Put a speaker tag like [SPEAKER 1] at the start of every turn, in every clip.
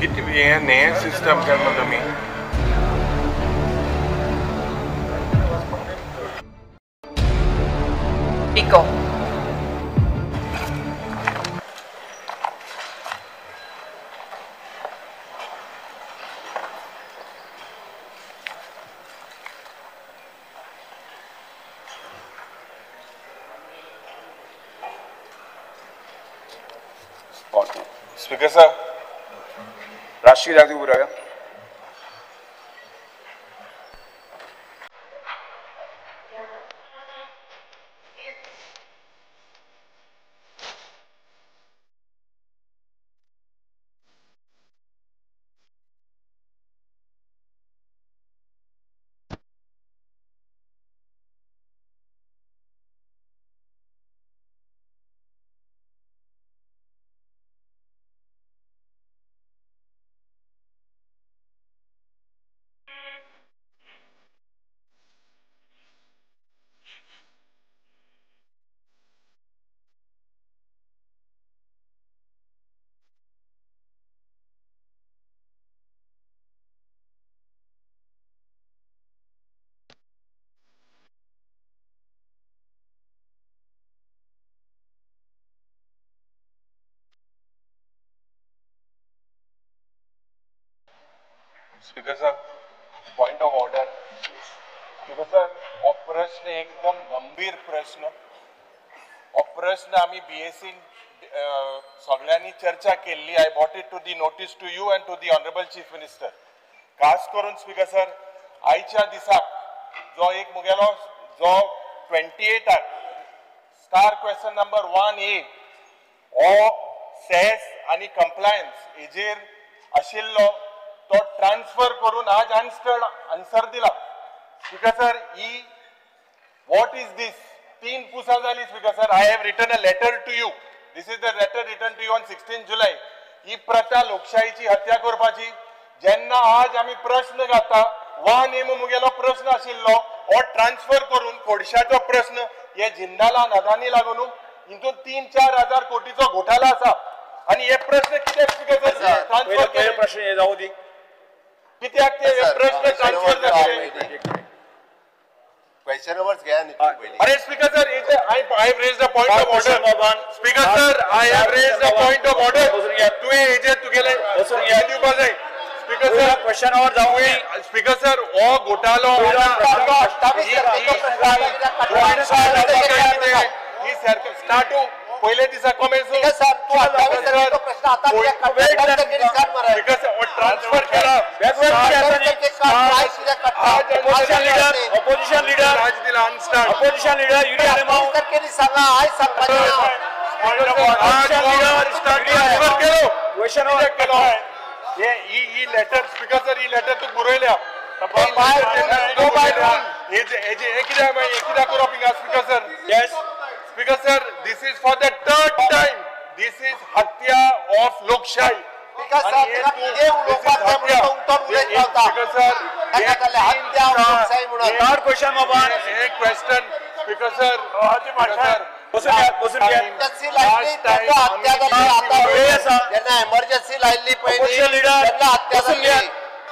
[SPEAKER 1] किती नये सिस्टम केला तुम्ही
[SPEAKER 2] पिको
[SPEAKER 1] स्पीकर साहब
[SPEAKER 3] राष्ट्रीय जागतिक उभं राहा.
[SPEAKER 1] स्पीकर साहब पॉइंट ऑफ ऑर्डर. स्पीकर साहब हो प्रश्न एकदम गंभीर प्रश्न. हो प्रश्न आम्ही बीएससी सगळ्यांनी चर्चा केली. I brought it to the notice to you and to the honourable chief minister. खास करून स्पीकर सर आयच्या दिसाक जो एक मुगेलो जो 28 स्टार क्वेश्चन नंबर 1A हो सेस आणि कंप्लायन्स हेजेर आशिल्लो तो ट्रान्सफर करून आज आन्सर दिला. स्पीकर सर ही व्हॉट इज दिस 3 पुसा जाली. Speaker sir I have written a letter to you. This is the letter written to you on 16 जुलै. ही प्रथा लोकशाहीची हत्या करपाची. जेन्ना आज आम्ही प्रश्न घाता वा नेम मुगेलो प्रश्न आशिल्लो हो ट्रान्सफर करून खोडशाचो प्रश्न हे जिंदाला नदानी लागून हितून 3-4 हजार कोटीचो घोटाळा आसा. आणि हे प्रश्न कित्याक स्पीकर सर ट्रान्सफर केले?
[SPEAKER 3] प्रश्न हे जाऊ दे.
[SPEAKER 1] कित्याक ते प्रश्न ट्रान्सफर जाले?
[SPEAKER 4] क्वेश्चनवरच घ्या नी पहिले.
[SPEAKER 1] अरे speaker sir I have raised a point of order. Speaker sir, I have raised a point of order. तुम्ही हेजे तुगेले बसून घ्या दिवपा जाय. स्पीकर सर क्वेश्चनवर जाऊ. स्पीकर सर हो घोटाळो ही स्टार्ट पहिले दिसा कमेंट
[SPEAKER 4] सर तू 28 प्रश्न आता
[SPEAKER 1] ट्रान्सफर केला.
[SPEAKER 3] ऑपोजिशन लीडर
[SPEAKER 1] आज दिला unstarred.
[SPEAKER 3] Opposition leader union amount
[SPEAKER 4] सांगा आय
[SPEAKER 1] ट्रान्सफर केलो
[SPEAKER 3] क्वेश्चनवर
[SPEAKER 1] केलो. ही लेटर स्पीकर सर ही लेटर तू बरयल्या speaker sir.
[SPEAKER 3] Yes
[SPEAKER 1] speaker sir this is for the 3rd time. This is हत्या ऑफ लोकशाही.
[SPEAKER 3] थर्ड क्वेश्चन बाबा
[SPEAKER 1] एक क्वेश्चन स्पीकर सर
[SPEAKER 4] एमर्जन्सी लायली पहिली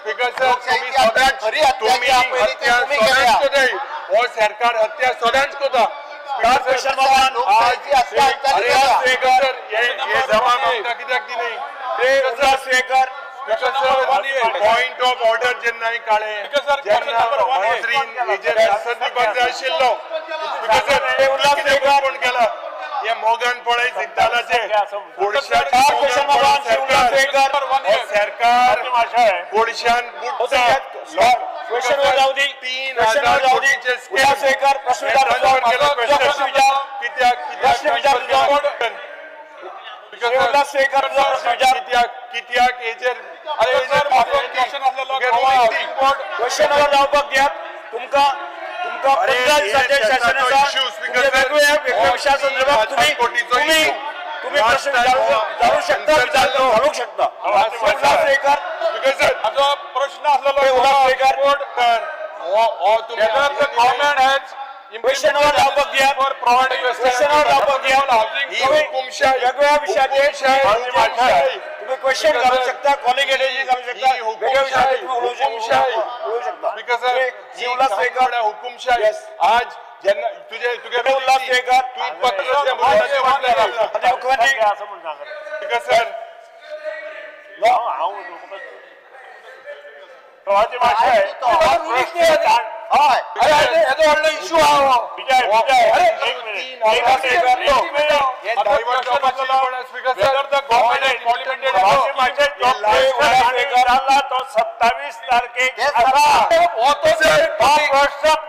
[SPEAKER 1] स्पीकर सर तुम्ही हो सरकार हत्या सदांच कोता.
[SPEAKER 3] थर्ड क्वेश्चन बाबा
[SPEAKER 1] कित्याक दिली?
[SPEAKER 3] स्पीकर
[SPEAKER 1] पॉइंट ऑफ ऑर्डर जेन्ना काळे आशिल्लो कोण केला हे मोगन पळय सिद्धालाचे सरकार गोडशान
[SPEAKER 3] क्वेश्चनवर जाऊ दे.
[SPEAKER 1] 3,000 कोटीचे कित्याक हेजेर
[SPEAKER 3] क्वेश्चनवर जावपाक द्या. तुमका वेगवेगळ्या विषया संदर्भात तुम्ही प्रश्न जाणू शकता, घालूक शकता.
[SPEAKER 1] प्रश्न आसलेलो
[SPEAKER 3] क्वेश्चनवर जावपाक द्या. क्वेश्चनवर जावपाक द्या. वेगवेगळ्या विषयाचेर तुम्ही तुम्ही क्वेश्चन घालू शकता, कॉलिंग एनर्जी घालू शकता, वेगळ्या विषयावर तुम्ही बोलू शकता.
[SPEAKER 1] स्पीकर सर
[SPEAKER 3] श्री उल्हासवेकर
[SPEAKER 1] हुकुमशाही
[SPEAKER 3] Yes.
[SPEAKER 1] आज ज्यांना तुझे
[SPEAKER 3] उल्हासवेकर मुख्यमंत्री
[SPEAKER 1] स्पीकर सर
[SPEAKER 3] इश्यू तो 27 तारखेचा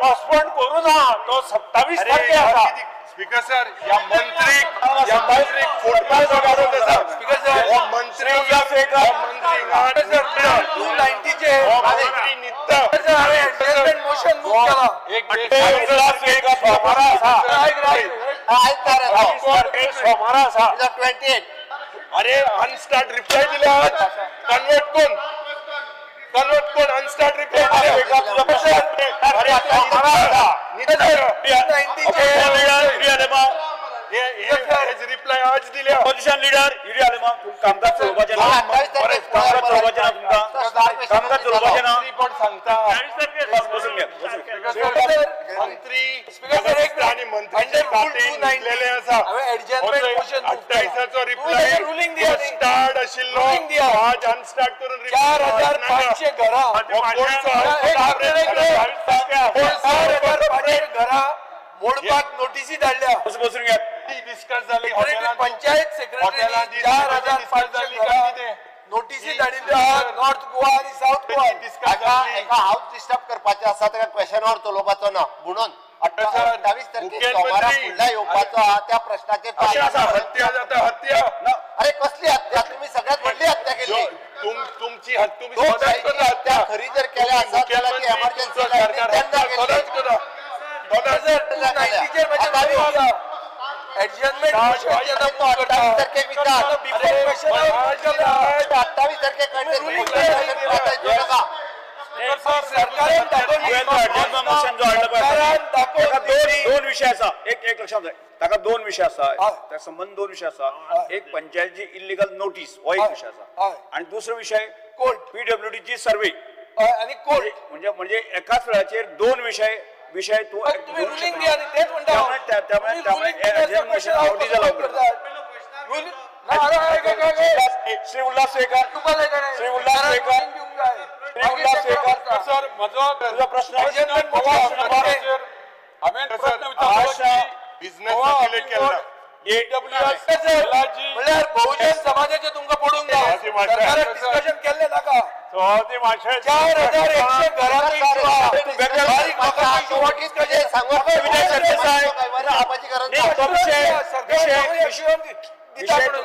[SPEAKER 3] पोस्टपोन करू ना, तो 27 तारखेचा.
[SPEAKER 1] स्पीकर सर या मंत्री फुटबॉल स्पीकर सर मंत्री अरे अनस्टार्ट रिप्लाय दिला आज कन्वर्ट कोण अनस्टार्ट रिप्लाय रिप्लाय आज दिल्या.
[SPEAKER 3] ऑपोजिशन लीडर युरी आलेमा कामकाज चोरपाचे ना, कामकाज चोरपाचे ना, तुमका कामकाज चोरपाचे ना
[SPEAKER 1] पण सांगता
[SPEAKER 3] बसून घ्या.
[SPEAKER 1] मंत्री आणि मंत्रीचे खाते निघलेले असा 28 रिप्लाय स्टार्ट आशिल्लो आज अनस्टार्ट करून
[SPEAKER 4] 4,500 घरा मोडपाक नोटिसी धाडल्या.
[SPEAKER 3] बसून घ्या.
[SPEAKER 1] डिस्कस झाली
[SPEAKER 4] पंचायत सेक्रेटरी 4,500 घरा नोटिसी धाडिल्ल्यो आहा नॉर्थ गोवा आणि साऊथ गोवा. एका हाऊस डिस्टर्ब करपाचे आसा तेका क्वेश्चनवर चलोवपाचो ना म्हणून 28 तारखेक सोमारा फुडल्या येवपाचो आहा त्या प्रश्नाचेर
[SPEAKER 1] हत्या जाता हत्या.
[SPEAKER 4] अरे कसली हत्या? तुम्ही सगळ्यात व्हडली हत्या केली.
[SPEAKER 1] तुमची तुम्ही
[SPEAKER 4] हत्या खरी जर केल्या आसत जाल्यार ती एमर्जन्सी
[SPEAKER 3] दोन विषय असा, एक लक्षात जाय ताका दोन विषय असा, त्या संबंध दोन विषय असा. एक पंचायतची इल्लीगल नोटीस हो एक विषय असा आणि दुसरो विषय कोर्ट पीडब्ल्यूडीची सर्वे
[SPEAKER 4] आणि कोर्ट
[SPEAKER 3] म्हणजे एकाच वेळाचेर दोन विषय तू
[SPEAKER 4] तुम्ही रुलिंग द्या आणि तेच म्हणता
[SPEAKER 3] श्री उल्हासवेकर
[SPEAKER 1] सर माझा
[SPEAKER 3] प्रश्न
[SPEAKER 1] बिझनेस सर्क्युलेट केला
[SPEAKER 4] म्हणल्यार बहुजन समाजाचे तुमका पडूंक जाय. सरकारान डिस्कशन केल्ले नाका. 4,100 घरांचो इश्यू आहा. बारीक लोकांचो इश्यू व्हॉट इज कशें सांगू
[SPEAKER 3] विजय सरदेसाई
[SPEAKER 4] आपाची गरज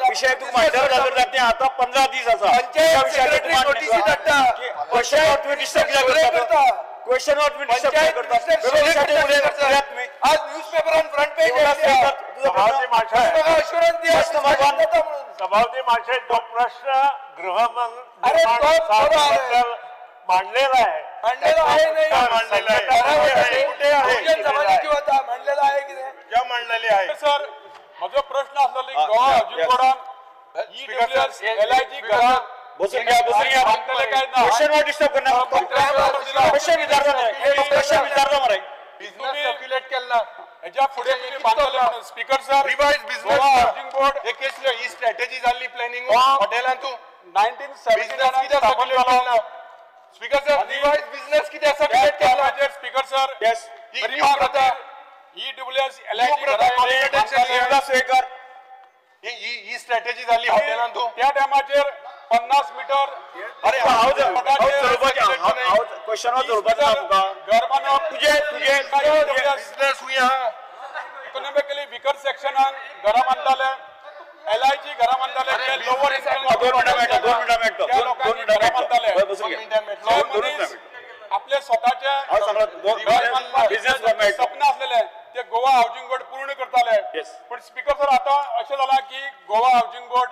[SPEAKER 3] विषय तू मांडर जाते आता 15 दीस असा
[SPEAKER 4] पंचायत सेक्रेटरी नोटिसी धाडटा.
[SPEAKER 3] क्वेश्चन तुम्ही डिस्टर्ब करता क्वेश्चन तुम्ही डिस्टर्ब करता
[SPEAKER 4] आज न्यूजपेपरान फ्रंट पेज अश्युरन्स दिया
[SPEAKER 3] सभापती माणसे जो प्रश्न
[SPEAKER 4] गृहमंत्री
[SPEAKER 3] मांडलेला आहे
[SPEAKER 4] बहुजन समाजाची होता मांडलेला आहे की नाही
[SPEAKER 1] क्या मांडलेली आहे
[SPEAKER 2] सर माझा प्रश्न असलेला गोवा हाऊसिंग बोर्डान ईडब्ल्यूएस एलआयजी घरात
[SPEAKER 3] बसून घ्या क्वेश्चन वर डिस्टर्ब करणार क्वेश्चन विचारता मरे
[SPEAKER 1] बिझनेस सर्क्युलेट केला
[SPEAKER 2] ह्याच्या पुढे तुम्ही बांधलेले speaker sir
[SPEAKER 1] revise business
[SPEAKER 2] Goa housing board
[SPEAKER 1] एक ही स्ट्रॅटेजी झाली प्लॅनिंग हॉटेलांतू
[SPEAKER 2] 1970
[SPEAKER 1] सर्क्युलेट केला स्पीकर सर रिवाइज बिझनेस किती सर्क्युलेट केला
[SPEAKER 2] स्पीकर सर
[SPEAKER 3] यस
[SPEAKER 2] ईडब्ल्यूएस एलआयजी
[SPEAKER 3] उल्हासवेकर
[SPEAKER 1] ही स्ट्रॅटेजी झाली हॉटेलांतू
[SPEAKER 2] त्या टायमाचेर 50 मीटर
[SPEAKER 3] अरे क्वेश्चन
[SPEAKER 1] बिझनेस हुया
[SPEAKER 2] इकॉनॉमिकली विकर सेक्शनान घरा बांधताले एलआयजी घरा बांधताले लोअर आपले स्वतःचे स्वप्न असलेले ते गोवा हाऊसिंग बोर्ड पूर्ण करताले पण स्पीकर सर आता अशें जाला की गोवा हाऊसिंग बोर्ड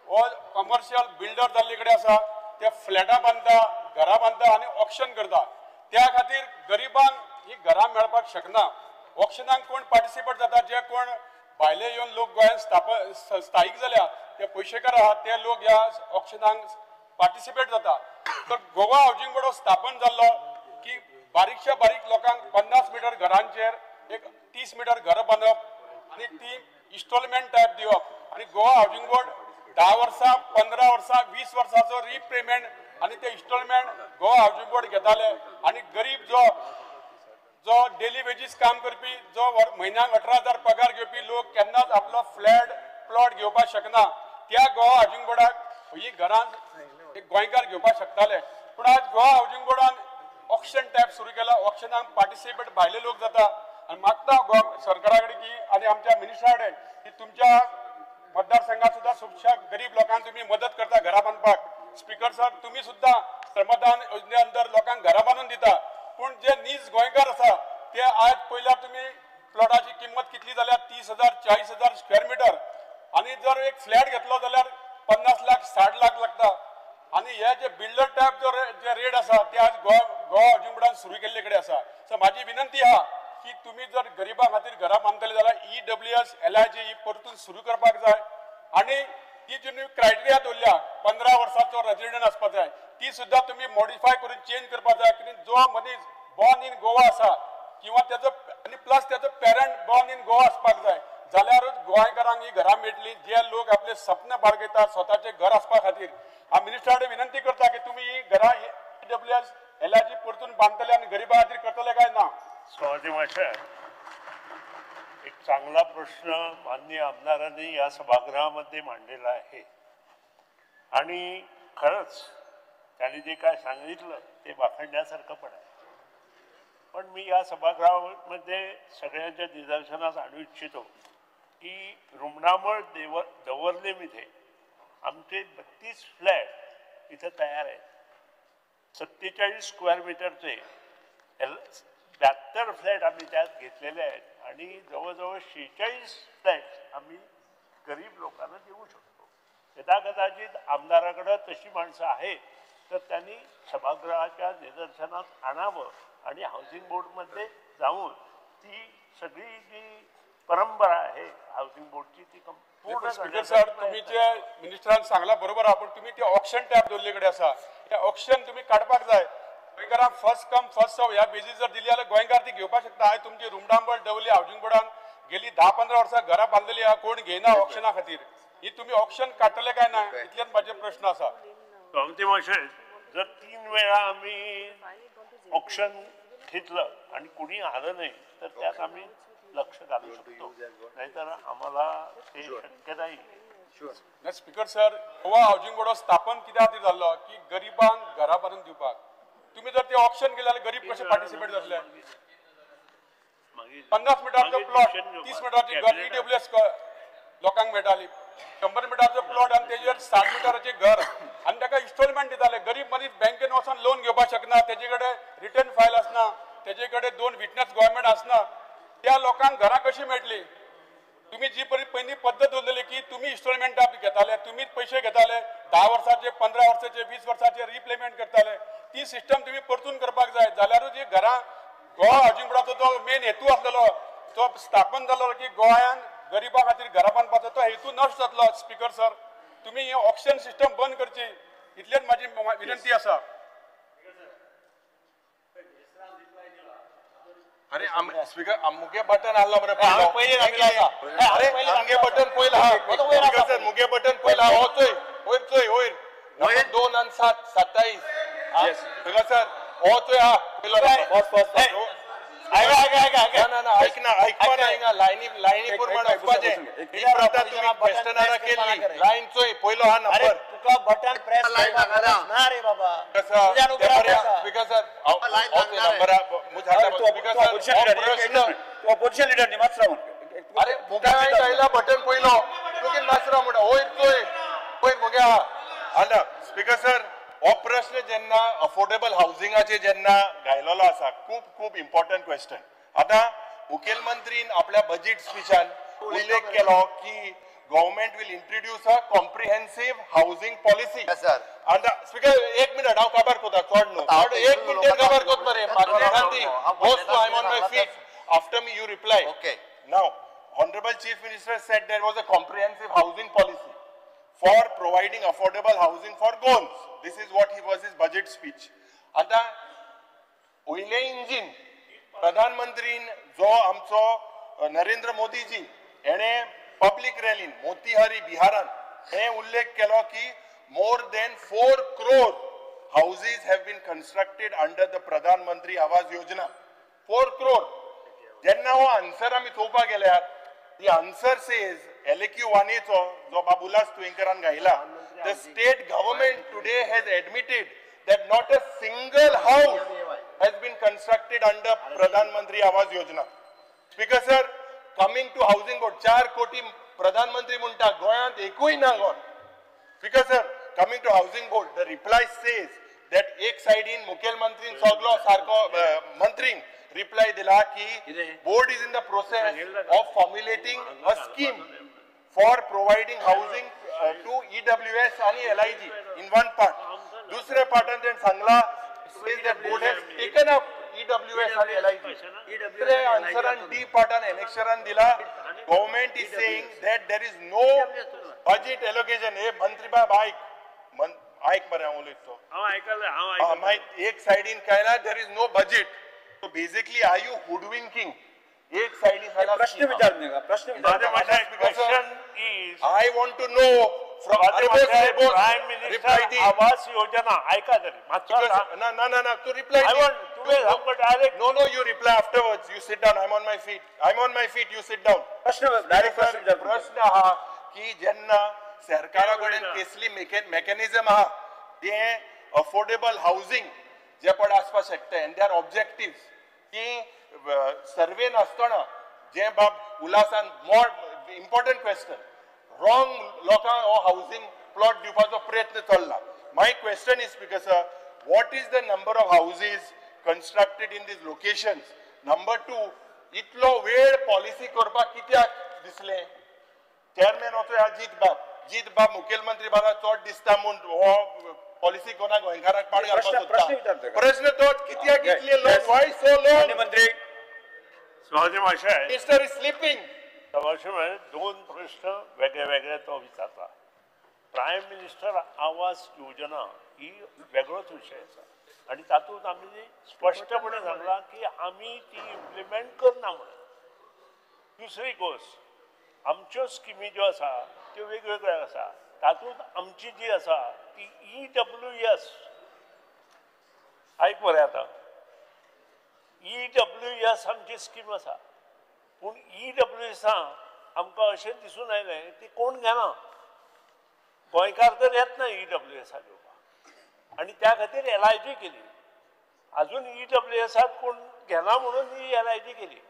[SPEAKER 2] हो कमर्शियल बिल्डर जाल्ले कडेन आसा ते फ्लॅटां बांदता घरां बांदता आनी ऑक्शन करता त्या खातीर गरिबांक ही घरां मेळपाक शकना ऑक्शनाक कोण पार्टिसिपेट जाता जे कोण भायले येवन लोक गोंयांत स्थायीक जाल्या ते पयशेकार आहात ते लोक ह्या ऑक्शनाक पार्टिसिपेट जाता. तर गोवा हाऊसिंग बोर्ड स्थापन जाल्लो की बारीकशा बारीक लोकांक 50 मीटर घरांचेर एक 30 मीटर घर बांदप आणि ती इन्स्टॉलमेंट टायप दिवप आणि गोवा हाऊसिंग बोर्ड 10 वर्सां 15 वर्सां 20 वर्सांचो रिपेमेंट आणि ते इन्स्टॉलमेंट गोवा हाऊसिंग बोर्ड घेताले आणि गरीब जो डेली वेजीस काम करपी जो म्हयन्याक 18,000 पगार घेवपी लोक केन्नाच आपलो फ्लॅट प्लॉट घेवपाक शकना त्या गोवा हाऊसिंग बोर्डाक ही घरां एक गोंयकार घेवपाक शकताले. पूण आज गोवा हाऊसिंग बोर्डान ऑक्शन टायप सुरू केला. ऑक्शनाक पार्टिसिपेट भायले लोक जाता आणि मागता सरकारा कडेन की आणि आमच्या मिनिस्टरा कडेन की तुमच्या मतदारसंघात सुद्धा खुबशा गरीब लोकांक तुम्ही मदत करता घरा बांधपाक. स्पीकर सर तुम्ही सुद्धा श्रमदान योजने अंदर लोकांक घरा बांधून दिता. पूण जे नीज गोंयकार आसा ते आज पयल्या तुम्ही प्लॉटाची किंमत कितली जाल्यार 30,000 40,000 स्क्वेअर मीटर आणि जर एक फ्लॅट घेतलो जाल्यार 50 लाख 60 लाख लागता. आणि हे जे बिल्डर टायप जे रेट आसा ते आज गोवा हाऊसिंग बोर्डान सुरू केल्ले कडेन आसा. सो माझी विनंती आहा की तुम्ही जर गरिबां खातीर घरां बांदतले जाल्यार EWS LIG ही परतून सुरू करपाक जाय आणि ती तुम्ही क्रायटेरिया दवरल्या 15 वर्सांचो रेजिडेंट आसपाक जाय ती सुद्धा तुम्ही मॉडिफाय करून चेंज करपाक जाय. कित्याक जो मनीस बॉर्न इन गोवा आसा किंवा त्याचो आणि प्लस त्याचो पेरंट बॉर्न इन गोवा आसपाक जाय जाल्यारूच गोंयकारांक ही घरां मेळटली. जे लोक आपले सपन बाळगयतात स्वताचे घर आसपा खातीर हांव मिनिस्टरा कडेन विनंती करता की तुम्ही ही घरां EWS LIG परतून बांधतले आणि गरिबां खातीर करतले काय ना.
[SPEAKER 5] स्वागत मास्टर, एक चांगला प्रश्न माननीय आमदारांनी या सभागृहामध्ये मांडलेला आहे आणि खरंच त्यांनी जे काय सांगितलं ते वाखाणण्यासारखं पण आहे. पण मी या सभागृहामध्ये सगळ्यांच्या निदर्शनास आणू इच्छितो की रुमणामळ दवर्लेमध्ये आमचे 32 फ्लॅट इथं तयार आहेत. 47 स्क्वेअर मीटरचे 72 फ्लॅट आम्ही त्यात घेतलेले आहेत आणि जवळजवळ 46 फ्लॅट आम्ही गरीब लोकांना देऊ शकतो. कदाचित आमदाराकडं तशी माणसं आहेत तर त्यांनी सभागृहाच्या निदर्शनात आणावं आणि हाऊसिंग बोर्डमध्ये जाऊन ती सगळी जी परंपरा आहे हाऊसिंग बोर्डची ती पूर्ण
[SPEAKER 2] स्पीकर सर तुम्ही जे मिनिस्टरान सांगला बरोबर आहा. पण तुम्ही ते ऑप्शन टॅप दवरले कडेन आसा ते ऑप्शन तुम्ही काडपाक जाय. गोंयकारांक फर्स्ट कम फर्स्ट सर्व ह्या बेजीस जर दिली जाल्यार गोंयकार ती घेवपाक शकता. आयज तुमची रुमडांबळ दवरली हाऊसिंग बोर्डान गेली 10-15 वर्सां घरां बांदलेली आहा कोण घेयना ऑप्शना खातीर. ही तुम्ही ऑप्शन काडटले काय ना इतलेच माझे प्रश्न आसा.
[SPEAKER 5] स्वागती मास्टर, जर 3 वेळा आम्ही ऑप्शन घेतलं आणि कुणी आलं नाही तर त्यात आम्ही लक्ष घालू शकतो, नाहीतर आम्हाला ते शक्य नाही.
[SPEAKER 2] Speaker sir Goa housing board स्थापन कित्या खातीर जाल्लो की गरिबांक घरा बांदून दिवपाक. तुम्ही जर ते ऑप्शन केले जाल्यार गरीब कशे पार्टिसिपेट जातले. 50 मिटरचो प्लॉट 30 मिटरचे घर EWS लोकांक मेळटाली. 100 मिटरचो प्लॉट आणि तेजेर 60 मिटराचे घर आणि ताका इन्स्टॉलमेंट दिताले. गरीब मनीस बँकेन वचून लोन घेवपाक शकना, तेजे कडेन रिटर्न फायल आसना, तेजे कडेन 2 विटनेस गव्हर्नमेंट आसना. त्या लोकांक घरां कशी मेळटली. तुम्ही जी पयली पद्धत दवरलेली की तुम्ही इन्स्टॉलमेंट घेताले, तुम्हीच पैसे घेताले 10 वर्साचे 15 वर्साचे 20 वर्साचे रिपेमेंट करताले. ती सिस्टम तुम्ही परतून करपाक जाय जाल्यारूच ही घरां गोवा हाऊसिंग बोर्डाचो जो मेन हेतू आसलेलो तो स्थापन जालो की गोंयान गरिबां खातीर घरां बांदपाचो तो हेतू नश्ट जातलो. स्पीकर सर तुम्ही ही ऑप्शन सिस्टम बंद करची इतलेच माझी विनंती आसा.
[SPEAKER 1] अरे स्पीकर मुगे बटन आलो मरे अरे मुगे बटन पयला हा मुगे बटन पयला होतोय वयर वयर वयर 2 आणि 7 27 स्पीकर सर होतोय हा पहिला ऐक ना ऐकपा लाईनी प्रमाण वचपाचे ही प्रथा तुम्ही क्वेश्चनारा केली लाईन चोय पहिलो हा नंबर
[SPEAKER 4] तुका बटन प्रेस ना रे बाबा
[SPEAKER 1] speaker sir number
[SPEAKER 3] opposition leader नी मात्र
[SPEAKER 1] अरे मुगा गायला बटन पहिलो तुगे नाचरा म्हणा वयर चोय वयर मुगे हा आला स्पीकर सर हो प्रश्न जेन्ना अफोर्डेबल हाऊसिंगाचे जेन्ना गायलेलो आसा खूप इम्पॉर्टंट क्वेश्चन. आता मुखेलमंत्रीन आपल्या बजेट स्पीचान उल्लेख केलो की government will introduce a comprehensive housing policy. आता स्पीकर 1 मिनिट हांव काबार कोता चोड न्हू 1 मिनिट काबार कोत मरे Mahatma Gandhi goes to I am on my feet after me you reply.
[SPEAKER 4] Okay.
[SPEAKER 1] Now honorable chief minister said there was a comprehensive housing policy. for providing affordable housing for goans. This is what he was his budget speech. आता पहिले engine प्रधानमंत्रीन जो आमचो Narendra Modiji हेणे public रॅलीन Motihari बिहारान हे उल्लेख केलो की more than 4 crore houses have been constructed under the Pradhan Mantri Awas Yojana. 4 crore. Jenna ho answer आमी चोवपाक गेल्यार the answer says LQ वानेचो जो बाबुलास तुयेंकरान गायला, the state government today has admitted that not a single house has been constructed under Pradhan Mantri Awas Yojana. Speaker sir, coming to housing board 4 कोटी प्रधान मंत्री म्हणटा गोंयांत एकूय ना Goa. Speaker sir, coming to housing board, the reply says that एक साइडीन मुख्यमंत्री सगलो सारको मंत्री reply दिला की board is in the process of formulating a scheme for providing housing to EWS आणि LIG in one part. दुसरे पार्टान तेन सांगला says that board has taken up EWS आणि LIG. दुसरे आन्सरान D पार्टान annexaran दिला. Government is saying that there is no budget allocation. हे मंत्री बाब ऐक बरे हांव उलयता हांव आयकलें मागीर एक सायडीन कायला there is no budget. So basically are you hoodwinking? एक सायडीन कायला
[SPEAKER 3] प्रश्न विचार
[SPEAKER 5] question is
[SPEAKER 1] I want to know from
[SPEAKER 5] Prime Minister Awas Yojana ऐका तरी
[SPEAKER 1] no to reply
[SPEAKER 5] I want to direct
[SPEAKER 1] no you reply afterwards. You sit down. I'm on my feet. You sit down. प्रश्न हा की जेन्ना सरकारा कडेन कसली mechanism आहा ते अफोर्डेबल हाऊसिंग जे पण आसपाक शकता एंड देर ऑब्जेक्टिव्स की सर्वे नासतना जे बाब उलासान मोर इम्पॉर्टंट क्वेश्चन रॉंग लोकांक हो हाऊसिंग प्लॉट दिवपाचो प्रयत्न चल्ला. My question is speaker sir, what is the number of houses constructed in these locations? Number 2, इतलो वेळ पॉलिसी करपाक कित्याक दिसले? चेअरमॅन होतो ह्या जीत बाब मुख्यमंत्री बाबा चड दिसता म्हूण हो पॉलिसी कोणाक गोंयकाराक पाड घालपाक सोदता. प्रश्न तोच कित्याक इतले लोक व्हाय सो लोक
[SPEAKER 3] मंत्री
[SPEAKER 5] स्वागत माशाय
[SPEAKER 1] मिनिस्टर इज स्लीपिंग.
[SPEAKER 5] दोन प्रश्न वेगळे वेगळे तो विचारता. प्रायम मिनिस्टर आवास योजना ही वेगळोच विषय आसा आणि तातूंत आमी स्पश्टपणे सांगला की आमी ती इम्प्लिमेंट करना म्हणून. दुसरी गोष्ट आमच्यो स्किमी ज्यो आसा त्यो वेगवेगळ्यो आसा. तातूंत आमची जी आसा ती EWS आयक मरे आतां EWS आमची स्कीम आसा पूण EWS आमकां अशें दिसून आयलें ती कोण घेना. गोंयकार तर येत ना EWS घेवपाक आनी त्या खातीर LIG केली. अजून EWS कोण घेना म्हणून ही LIG केली.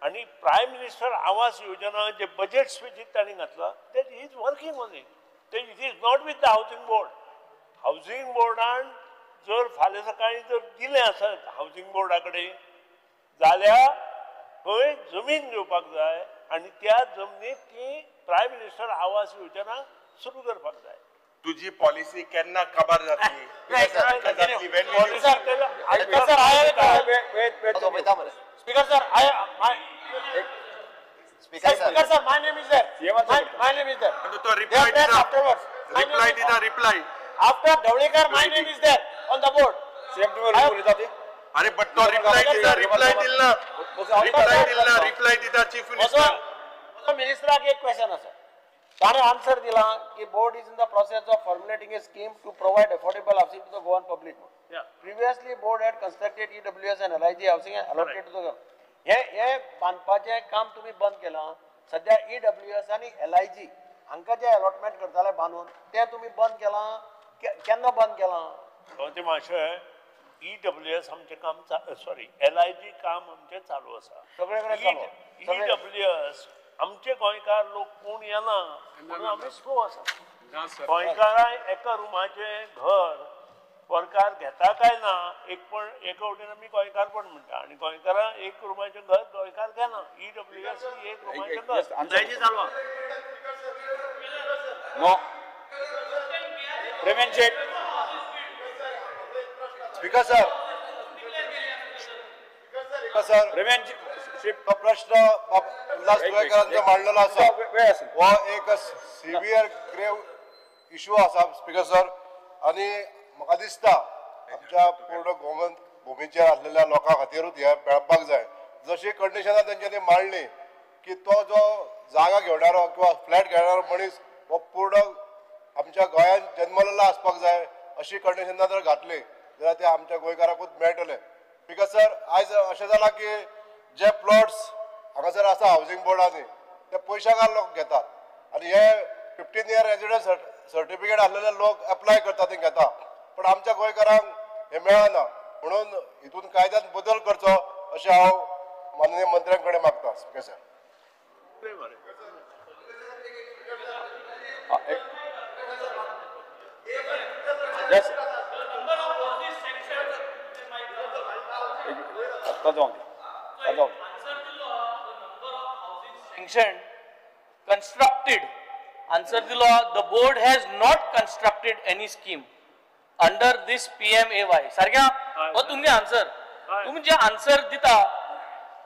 [SPEAKER 5] आणि प्रायम मिनिस्टर आवास योजना जे बजेट स्पीचीत तांणी घातला ते is working on it. It is not with the housing board. Housing बोर्डान जर फाल्यां सकाळी जर दिलें आसत हाऊसिंग बोर्डा कडेन जाल्यार थंय जमीन घेवपाक जाय आनी त्या जमनीत ती प्रायम मिनिस्टर आवास योजना सुरू करपाक जाय.
[SPEAKER 1] तुझी पॉलिसी केन्ना खबर जातली?
[SPEAKER 4] Speaker sir, Speaker sir, my name is there. My name is there.
[SPEAKER 1] तो reply
[SPEAKER 4] afterwards.
[SPEAKER 1] reply.
[SPEAKER 4] After Dhavlikar, my name is there on the board.
[SPEAKER 1] अरे but तो reply दिला चीफ मिनिस्टर.
[SPEAKER 4] मिनिस्टराक एक क्वेश्चन आसा. ताणे आन्सर दिला की board is in the process of formulating a scheme to provide affordable housing to the Goan public. Previously, board had constructed EWS and LIG housing and allocated to the. हे बांधपाचे काम तुम्ही बंद केला. सध्या EWS आणि LIG हांका जे अलॉटमेंट करताले बांधून ते तुम्ही बंद केला. केन्ना बंद केला?
[SPEAKER 5] ते मातशें EWS आमचे काम सॉरी LIG काम आमचे चालू आसा.
[SPEAKER 4] सगळेकडे चालू.
[SPEAKER 5] EWS आमचे गोंयकार लोक कोण येना म्हणून आमी स्लो आसा. गोंयकारां एका रुमाचे घर गोंयकार घेता काय ना एक वटेन आमी गोंयकार पण म्हणटा आनी गोंयकारां एक रुमाचें घर गोंयकार घेना. EWS एक रुमाचें घर जायची चालू आहा.
[SPEAKER 3] स्पीकर सर लीडरशिप
[SPEAKER 4] तो प्रश्न उल्हास गोयकारांचो मांडलेलो आसा
[SPEAKER 3] वेळ असेल
[SPEAKER 4] हो एक सिव्हियर ग्रेव इश्यू आसा स्पीकर सर आनी म्हाका दिसता आमच्या पूर्ण गोमंत भुमीचेर आसलेल्या लोकां खातीरूच हे मेळपाक जाय जशी कंडिशनां तेंच्यांनी मांडली की तो जो जागा घेवणारो किंवा फ्लॅट घेवणारो मनीस हो पूर्ण आमच्या गोंयांत जन्मलेलो आसपाक जाय अशी कंडिशनां जर घातली जाल्यार ते आमच्या गोंयकारांकूच मेळटले बिकॉज सर आयज अशें जालां की जे प्लॉट्स हांगासर आसा हावजींग बोर्डांनी ते पयशाकार लोक घेतात आनी हे 15 इयर रेजिडन्स सर्टिफिकेट आसलेले लोक एप्लाय करतात ते घेता पण आमच्या गोंयकारांक हे मेळना म्हणून हितून कायद्यांत बदल करचो अशें हांव माननीय मंत्र्यां कडेन मागता speaker sir
[SPEAKER 6] sanctioned, constructed. Answer the law. The board has not constructed any scheme under this PMAY. सारख्या हो तुमगे आन्सर तुम्ही जे आन्सर दिता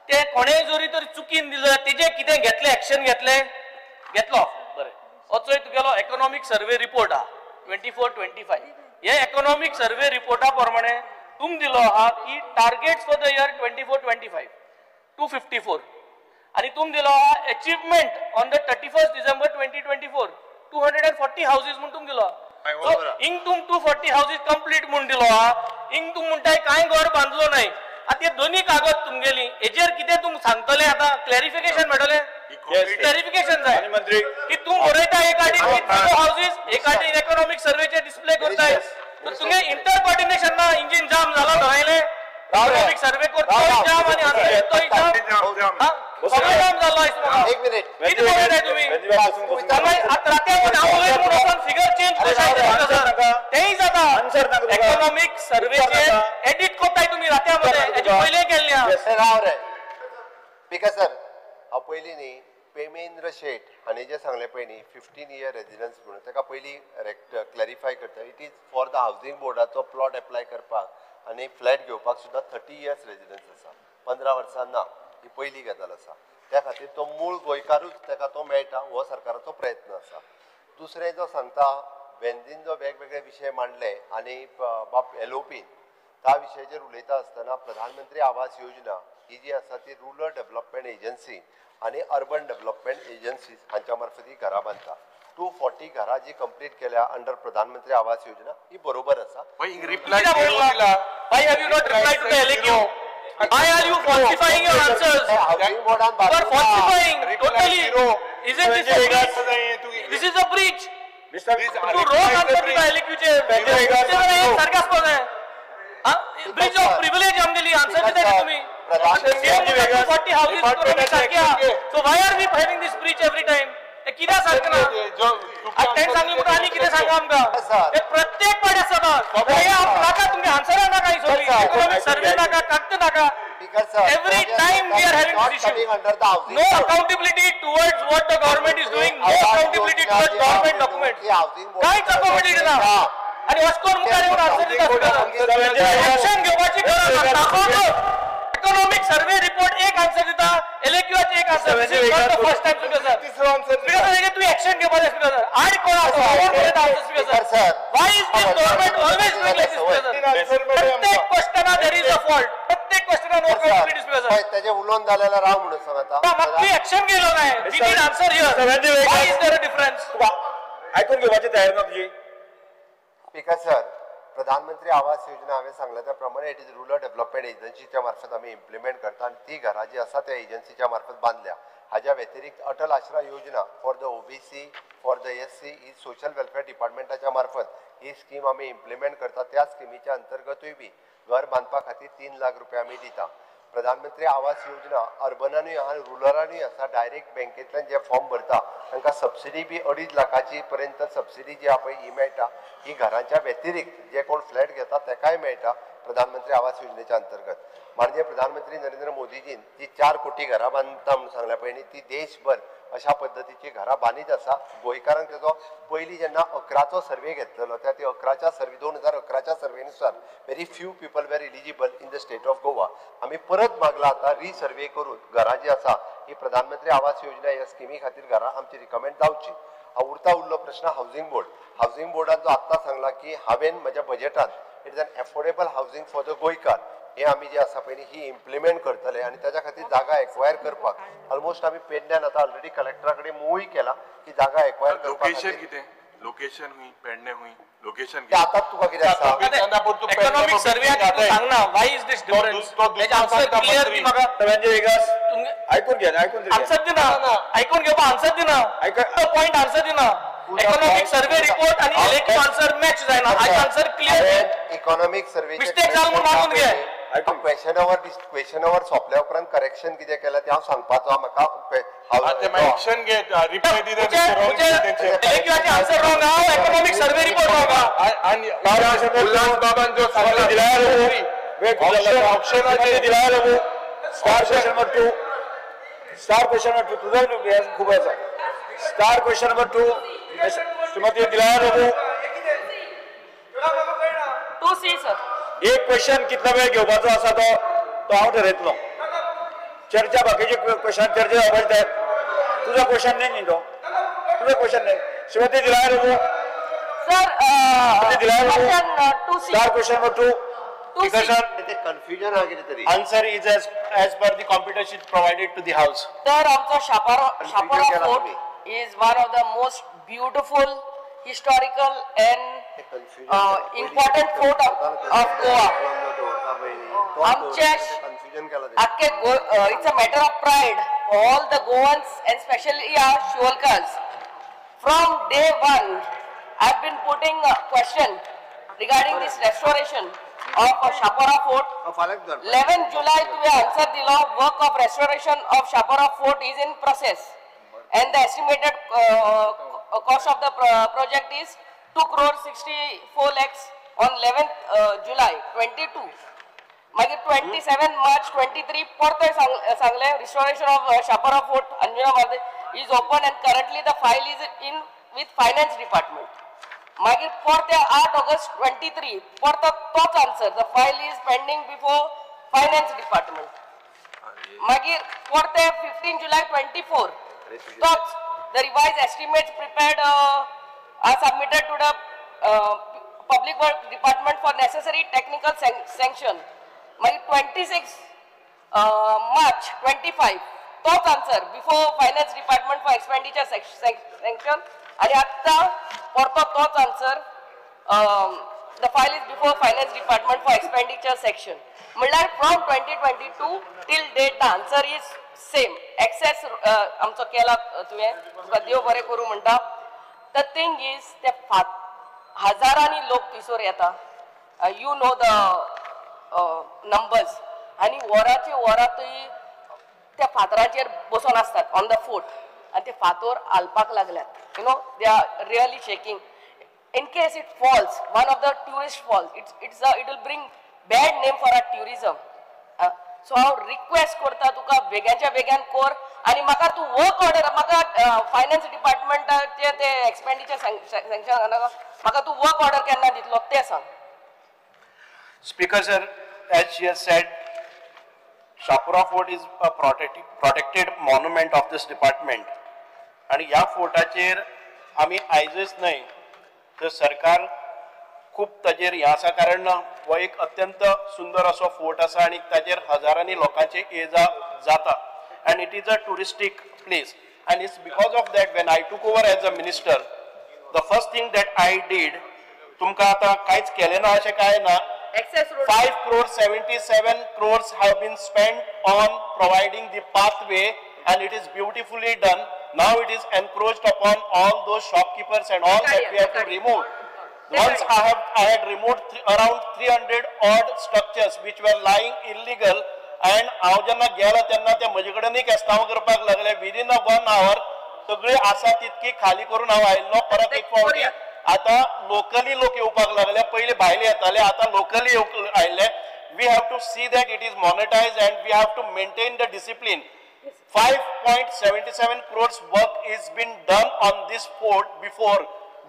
[SPEAKER 6] ते कोणेय जरी तर चुकीन दिलं तेजे कितें घेतले एक्शन घेतलो बरें होचोय तुगेलो इकॉनॉमिक सर्वे रिपोर्ट हा 24-25 हे इकॉनॉमिक सर्वे रिपोर्टा प्रमाणे तुम दिलो हा की टार्गेट्स फॉर द इयर 24-25 254 आणि तुम दिलो हा achievement on the 31st December 2024 240 houses म्हणून तुम दिलो सो इंग तुम 240 हाऊसेस कंप्लीट म्हणून दिलो हा इंग तुम म्हणटाय कांय घर बांधलो नाही आता दोन्ही कागद तुमगेली हेजेर कितें तुम सांगतले आता क्लॅरिफिकेशन मेळटले क्लॅरिफिकेशन जाय
[SPEAKER 3] मंत्री
[SPEAKER 6] की तू बरयता एक आटी हाऊसेस एक आटी इकॉनॉमिक सर्वेचे डिस्प्ले करताय तर तुगे इंटर कोऑर्डिनेशन ना इंजिन जाम जाला धरायले इकॉनॉमिक सर्वे करतोय जाम आणि आन्सर देतोय जाम सगळं जाम झालं आहे
[SPEAKER 4] एक मिनिट
[SPEAKER 6] किती बोलताय तुम्ही रात्यामध्ये आवले म्हणून फिगर चेंज करताय तेही जाता इकॉनॉमिक सर्वेचे एडिट करताय तुम्ही रात्यामध्ये याची पहिले केल्ल्या
[SPEAKER 4] राव रे बिकॉज सर हांव पयलीं न्ही पेमेंद्र शेठ हांणी जे सांगले पळय न्ही 15 इयर रेजिडन्स म्हणून ताका पयलीं क्लॅरिफाय करता it is for the housing बोर्डाचो प्लॉट एप्लाय करपाक आनी फ्लॅट घेवपाक सुद्दां 30 इयर्स रेजिडन्स आसा 15 वर्सां ना ही पयली गजाल आसा त्या खातीर तो मूळ गोंयकारूच ताका तो मेळटा हो सरकाराचो प्रयत्न आसा दुसरें जो सांगता वेंझीन जो वेगवेगळे विशय मांडले आनी बाब एलओपीन त्या विशयाचेर उलयता आसतना प्रधानमंत्री आवास योजना ही जी आसा ती रुरल डेव्हलपमेंट एजन्सी आनी अर्बन डेव्हलपमेंट एजन्सीज हांच्या मार्फत ही घरां बांदता 240 घरां जी कंप्लीट केल्या अंडर प्रधानमंत्री आवास योजना ही बरोबर आसा
[SPEAKER 6] Why have you not replied to the LAQ? Why are you falsifying your answers?
[SPEAKER 4] Housing बोर्डान
[SPEAKER 6] You are falsifying totally. Isn't this a breach? This is a breach. You wrong answer to the LAQ चे. हे sarcasm आहे. Breach of privilege आमगेली answer देताय का तुम्ही? 40 houses करून सारख्या. So why are we having this breach every time? हे कित्या सारखं ना? टेन सांगली म्हणून आणि कितें सांगा आमकां हे प्रत्येक पाड्या सदां नाका तुमगे आन्सर नाका इसोली इकॉनॉमिक सर्वे नाका कागद नाका every time we are having this issue no accountability towards what the government is doing no accountability towards government documents काहीच accountability ना आणि वस्कोर मुखार येऊन आन्सर दिता ऍक्शन घेवपाची गरज दाखवतो इकॉनॉमिक सर्वे रिपोर्ट एक आन्सर दिता एलएक्यूचे एक आन्सर फर्स्ट टाइम सर तिसरो आन्सर बिकॉज तू एक्शन घेवपा जाय सर आड कोण आसा ओवर बोलत answer sir why is this government always doing like this sir प्रत्येक question there is a fault प्रत्येक क्वेश्चन नो कम्प्लीट सर
[SPEAKER 4] त्याचे उलोवन जालेला राव म्हणून सांगता
[SPEAKER 6] मागची एक्शन घेलो नाही we need answer here why is there a difference
[SPEAKER 3] ऐकून घेवपाची तयारी ना तुझी
[SPEAKER 4] स्पीकर सर प्रधानमंत्री आवास योजना हांवें सांगल्या त्या प्रमाणे इट इज रुरल डेव्हलपमेंट एजन्सीच्या मार्फत आमी इम्प्लिमेंट करता आनी ती घरां जी आसा त्या एजन्सीच्या मार्फत बांदल्या हाज्या व्यतिरिक्त Atal Aashraya Yojana for the OBC for the SC ही सोशल वेलफेअर डिपार्टमेंटाच्या मार्फत ही स्कीम आमी इम्प्लिमेंट करता त्या स्किमीच्या अंतर्गतूय बी घर बांदपा खातीर 3 लाख रुपया आमी दिता प्रधानमंत्री आवास योजना अर्बनानूय आहा रुरलानूय आसा डायरेक्ट बँकेतल्यान जे फॉर्म भरता तांकां सबसिडी बी 2.5 लाखाची पर्यंत सबसिडी जी आहा पळय ही मेळटा ही घरांच्या व्यतिरिक्त जे कोण फ्लॅट घेता ताकाय मेळटा प्रधानमंत्री आवास योजनेच्या अंतर्गत माननीय प्रधानमंत्री नरेंद्र मोदीजीन जी 4 कोटी घरां बांदता म्हणून सांगल्या पळय ती देशभर अशा पद्धतीची घरां बांदीत आसा. गोंयकारांक तेजो पयलीं जेन्ना 11चो सर्वे घेतलेलो त्या 11च्या सर्वे 2011च्या सर्वेनुसार very few people were eligible in the state of Goa. आमी परत मागला आता रिसर्वे करून घरां जी आसा ही प्रधानमंत्री आवास योजना ह्या स्किमी खातीर घरां आमची रिकमेंड जावची. उरता उरलो प्रश्न हावसिंग बोर्ड. हावसिंग बोर्डान जो आत्तां सांगला की हांवें म्हज्या बजेटांत it is an affordable housing for the Goenkar हे आमी जे आसा पळय ही इम्प्लिमेंट करतले आनी त्याच्या खातीर जागा एक्वायर करपाक ऑलमोस्ट आमी पेडण्यान आता ऑलरेडी कलेक्टरा कडेन मूवूय केला की जागा एक्वायर करपाक.
[SPEAKER 1] लोकेशन कितें लोकेशन हुई पेडणे हुई लोकेशन
[SPEAKER 4] ते आताच तुका कितें आसा
[SPEAKER 6] इकॉनॉमिक सर्वे सांग ना why is this difference answer clear दी म्हाका
[SPEAKER 3] ऐकून घ्या
[SPEAKER 6] आन्सर दिना ऐकून घेवपा आन्सर दिना पॉइंट आन्सर दिना इकॉनॉमिक सर्वे रिपोर्ट आणि इलेक्टिव आन्सर मॅच जायना I answer clear
[SPEAKER 4] economic survey
[SPEAKER 6] mistake जाल म्हणून मानून घे.
[SPEAKER 4] क्वेश्चन ओवर सोंपल्या उपरांत करेक्शन कितें केलें तें हांव सांगपाचो म्हाका
[SPEAKER 1] एक्शन घे रिप्लाय दिले
[SPEAKER 6] इलेक्टिवाचे आन्सर रॉंग हा इकॉनॉमिक सर्वे रिपोर्ट रॉंग हा
[SPEAKER 1] आणि उल्हास बाबान जो सांगला
[SPEAKER 3] ऑप्शनाचे दिला स्टार क्वेश्चन नंबर 2 तुझा खूप आसा. स्टार क्वेश्चन नंबर 2 श्रीमती दिलायर बाबू
[SPEAKER 6] 2C सर.
[SPEAKER 3] एक क्वेश्चन कितला वेळ घेवपाचो आसा तो हांव ठरयतलो. चर्चा बाकीचे क्वेश्चन चर्चा जावपाचे जाय. तुझा क्वेश्चन नाही तो तुझा क्वेश्चन नाही. श्रीमती दिलायर बाबू
[SPEAKER 6] सर
[SPEAKER 3] दिलायर बाबू
[SPEAKER 6] 2C
[SPEAKER 3] star question number 2
[SPEAKER 4] confusion हा कितें तरी
[SPEAKER 7] Answer is as per the computer sheet provided to the house.
[SPEAKER 6] Sir, आमचा Shapara Fort is one of the most beautiful, historical and important fort of Goa. आमच्या आख्खे it's a matter of pride for all the Goans and especially our Sholkas. From day one, I've been putting a question regarding this restoration of Shapara Fort. 11 July we answer the law work of restoration of Shapara Fort is in process and the estimated cost of the project is 2 crore 64 lakhs on 11th July 22. मागीर 27 March 23 परत सांगले restoration of Shapara Fort Anjuna Marde is open and currently the file is in with finance department. मागीर परत 8 August 23 परत तोच answer the file is pending before finance department. मागीर परत 15 July 24 तोच the revised estimates prepared are submitted to the public work department for necessary technical sanction. मागीर 26 March 25 तोच answer before finance department for expenditure sanction आणि आता परतो तोच answer the file is before finance department for expenditure section. म्हणल्यार from 2022 till date the answer is same. Excess आमचो केला तुवें तुका देव बरें करूं म्हणटा. The thing is ते हजारांनी लोक थिसोर येता. You know the numbers आणि वरांचे वरांतूय त्या फातराचेर बसून असतात on the fort and the फातोर आलपाक लागल्यात. You know they are really shaking. In case it falls, one of the tourist falls, it will bring bad name for our tourism. So I request करता तुका बेग्याच्या बेग्यान कर आणि म्हाका तू work order म्हाका finance डिपार्टमेंटाचे ते expenditure sanction म्हाका तू work order केन्ना दितलो ते सांग.
[SPEAKER 7] Speaker sir, as she has said, Shapara Fort is a protected monument of this department. आणि ह्या फोर्टाचेर आमी आयजच न्हय तर सरकार खूब ताजेर हें आसा कारण हो एक अत्यंत सुंदर असो फोर्ट आसा आणि ताजेर हजारांनी लोकांचे ये जाता and it is a touristic place and it's because of that when I took over as a minister the first thing that I did तुमका आता काहीच केले ना अशें काय ना 5 crore 77 crores have been spent on providing the pathway and it is beautifully done. Now it is encroached upon all those shopkeepers and all that we have to remove. Once I had removed around 300 odd structures which were lying illegal and हांव जेन्ना गेलो तेन्ना ते म्हजे कडेन केस्तांव करपाक लागले within 1 hour सगळी आसा तितकी खाली करून हांव आयिल्लो परत एक फावटी आता लोकली लोक येवपाक लागले, पहिले भायले येताले, आता लोकली आयले. We have to see that it is monetized and we have to maintain the discipline. 5.77 crores work is been done on this fort before.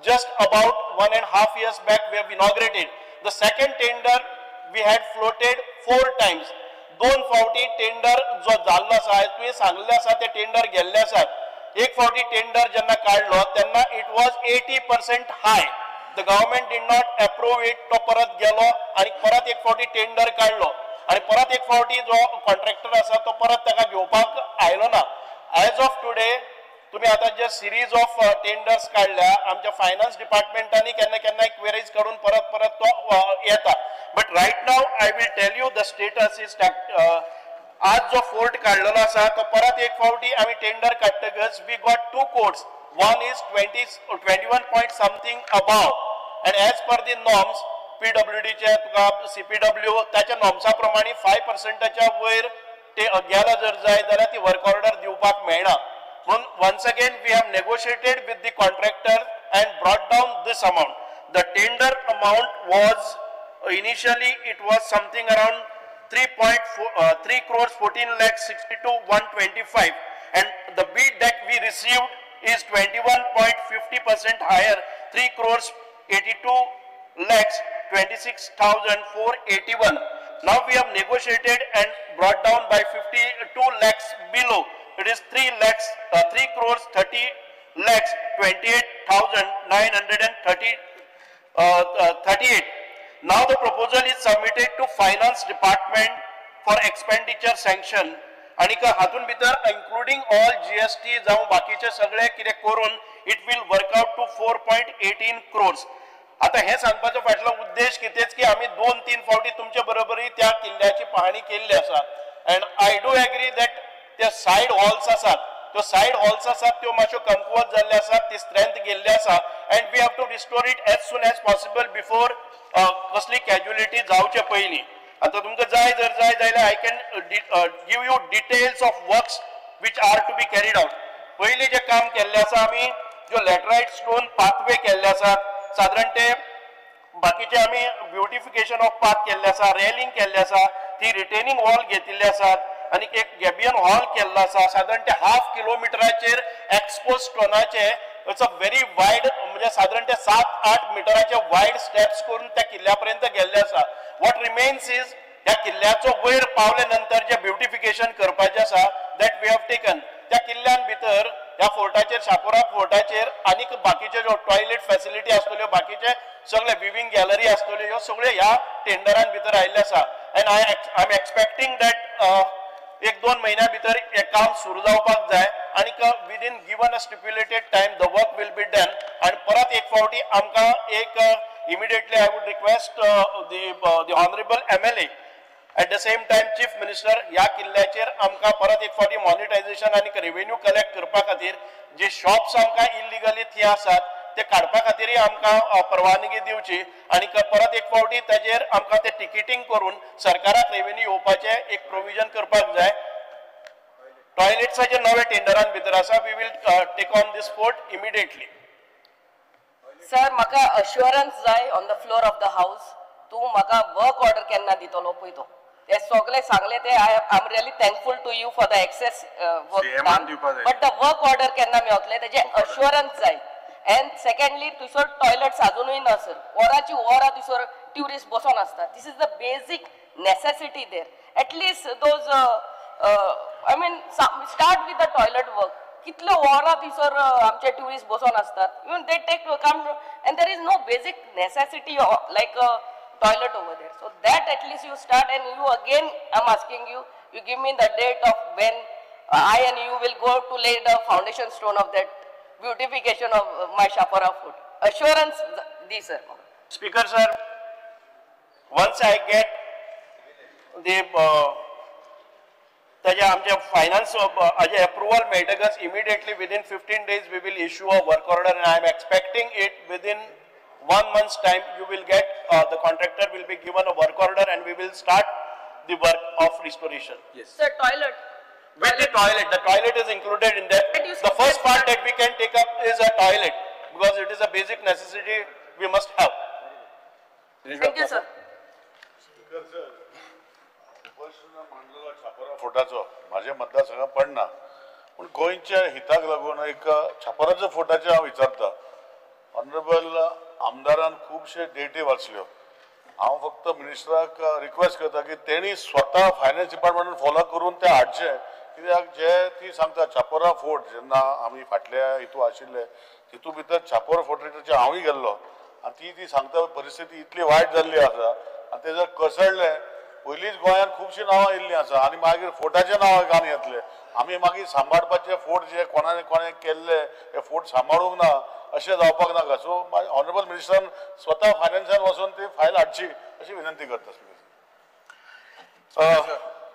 [SPEAKER 7] Just about 1.5 years back we have inaugurated. The second tender we had floated 4 times. 2 फावटी tender जो जाल्लो आसा, तुवें सांगलें आसा ते tender गेल्ले आसात. एक फावटी टेंडर जेन्ना काडलो तेन्ना it was 80% high. The government did not approve it. तो परत गेलो आणि परत एक फावटी टेंडर काडलो आणि परत एक फावटी जो कॉन्ट्रॅक्टर आसा तो परत ताका घेवपाक आयलो ना. एज ऑफ टुडे तुम्ही आता जे सिरीज ऑफ टेंडर्स काढल्या, आमच्या फायनान्स डिपार्टमेंटांनी केन्ना केन्ना क्वेरीज काढून परत परत तो येता. But right now I will tell you the status is आज जो फोर्ट काढलेलो आसा तो परत एक फावटी आम्ही टेंडर काडटकच we got 2 codes. One is 21 point something above and as per the norms PWDचे तुका CPW त्याच्या नॉर्म्सा प्रमाणे 5%च्या वयर ते गेला जर जाय जाल्यार ती वर्क ऑर्डर दिवपाक मेळना. म्हणून once again we have negotiated with the contractor and brought down this amount. The tender amount was initially it was something around 3 crores 14 lakhs 62,125 and the bid that we received is 21.50% higher, 3 crores 82 lakhs 26,481. Now we have negotiated and brought down by 52 lakhs below. It is 3 crores 30 lakhs 28,938. Now the proposal is submitted to finance department for expenditure sanction. आणि हातून भितर including all GST जावं बाकीचे सगळे कितें करून it will work out to 4.18 crores. आता हे सांगपाचो फाटलो उद्देश कितेच की आम्ही 2-3 फावटी तुमच्या बरोबरी त्या किल्ल्याची पाहणी केल्ली आसा. And I do agree that त्या साइड हॉल्स आसात, त्यो साइड हॉल्स आसात त्यो मातश्यो कमकुवत जाल्ले आसात, ती स्ट्रेंथ गेल्ली आसा and we have to restore it as soon as possible before कसली कॅज्युलिटी जावचे पयलीं. आता तुमकां जाय जाल्यार I can give you details of works which are to be carried out. पयलीं जे काम केल्लें आसा आमी ज्यो लॅटरायट स्टोन पाथवे केल्ले आसात, साधारण ते बाकीचे आमी ब्युटिफिकेशन ऑफ पाथ केल्ले आसा, रेलिंग केल्ले आसा, ती रिटेनिंग वॉल घेतिल्ले आसात आणि एक गॅबियन हॉल केल्लो आसा. साधारण ते 1/2 किलोमिटराचेर एक्सपोज स्टोनाचे इट्स अ व्हेरी वायड म्हणजे साधारण ते 7-8 मिटराचे वायड स्टेप्स करून त्या किल्ल्यापर्यंत गेल्ले आसा. वॉट रिमेन्स इज या किल्ल्याचो वयर पावले नंतर जे ब्युटिफिकेशन करपाचे आसा दॅट वी हॅव टेकन. त्या किल्ल्यान भितर या फोर्टाचेर शापोरा फोर्टाचेर आणि बाकीचे ज्यो टॉयलेट फॅसिलिटी आसतल्यो, बाकीचे सगळे विविंग गॅलरी आसतल्यो, ह्यो सगळ्यो ह्या टेंडरान भितर आयिल्ले आसा. And I am expecting that 1-2 महिन्या भितर हे काम सुरू जावपाक जाय आणि within given a stipulated time the work will be done. आणि परत एक फावटी आमकां एक immediately I would request the honourable MLA at the same time chief minister ह्या किल्ल्याचेर आमकां परत एक फावटी मॉनिटायझेशन आणि रेव्हेन्यू कलेक्ट करपा खातीर जे शॉप्स आमकां इलिगली थी आसात ते काडपा खातीरय आमकां परवानगी दिवची आणि परत एक फावटी ताजेर आमकां ते टिकेटिंग करून सरकाराक रेव्हेन्यू येवपाचे एक प्रोविजन करपाक जाय. टॉयलेट्साचे नवे टेंडरान भितर आसा. We will take on this fort immediately.
[SPEAKER 8] Sir म्हाका अश्युरन्स जाय on the floor of the house. तूं म्हाका वर्क ऑर्डर केन्ना दितलो पळय तो ते सगळे सांगले ते I am really thankful to you for the excess work but the work order केन्ना मेळटले तेजे अश्युरन्स जाय. एंड सेकंडली थंयसर टॉयलेट्स अजूनय ना सर. वरांची वरां थंयसर ट्युरिस्ट बसून आसता. This is the basic necessity there. At least those I mean start with the toilet work. कितले वरां थंयसर आमचे ट्युरिस्ट बसून असतात. Even they take come and there is no basic necessity like toilet over there. So that at least you start, and you again I'm asking you, you give me the date of when I and you will go to lay the foundation stone of that beautification of my Shapora food. Assurance this sir.
[SPEAKER 7] Speaker sir, once I get the त्याच्या आमच्या finance हाजे approval मेळटकच immediately within 15 days we will issue a work order and I am expecting it within 1 month's time you will get the contractor will be given a work order and we will start the work of restoration.
[SPEAKER 8] Yes. Sir, toilet.
[SPEAKER 7] With the toilet is included in that. The first part that we can take up is a toilet because it is a basic necessity we must have.
[SPEAKER 8] Thank you, sir.
[SPEAKER 9] फोटाचो माझ्या मतदारसंघात पडना पण गोंयच्या हिताक लागून एक छापराच्या फोटाचे हांव विचारता. Honourable आमदारान खुबशे डेटी वाचल्यो. हांव फक्त मिनिस्टराक रिक्वेस्ट करता की तेणी स्वता फायनान्स डिपार्टमेंटान फॉलो करून ते हाडचे, कित्याक जे ती सांगता छापरा फोर्ट जेन्ना आमी फाटल्या हितू आशिल्ले तितू भितर छापरा फोर्टाचेर हांवूय गेल्लो आनी ती सांगता परिस्थिती इतली वायट जाल्ली आसा आनी ते जर कसळ्ळे पयलींच गोंयांत खुबशीं नांवां येयल्लीं आसा आनी मागीर फोर्टाचे नांव घालून येतले. आमी मागीर सांबाळपाचे फोर्ट जे कोणें केल्ले हे फोर्ट सांबाळूंक ना अशें जावपाक नाका. सो ऑनरेबल मिनिस्टरान स्वता फायनान्सान वचून ती फायल हाडची अशी विनंती करता.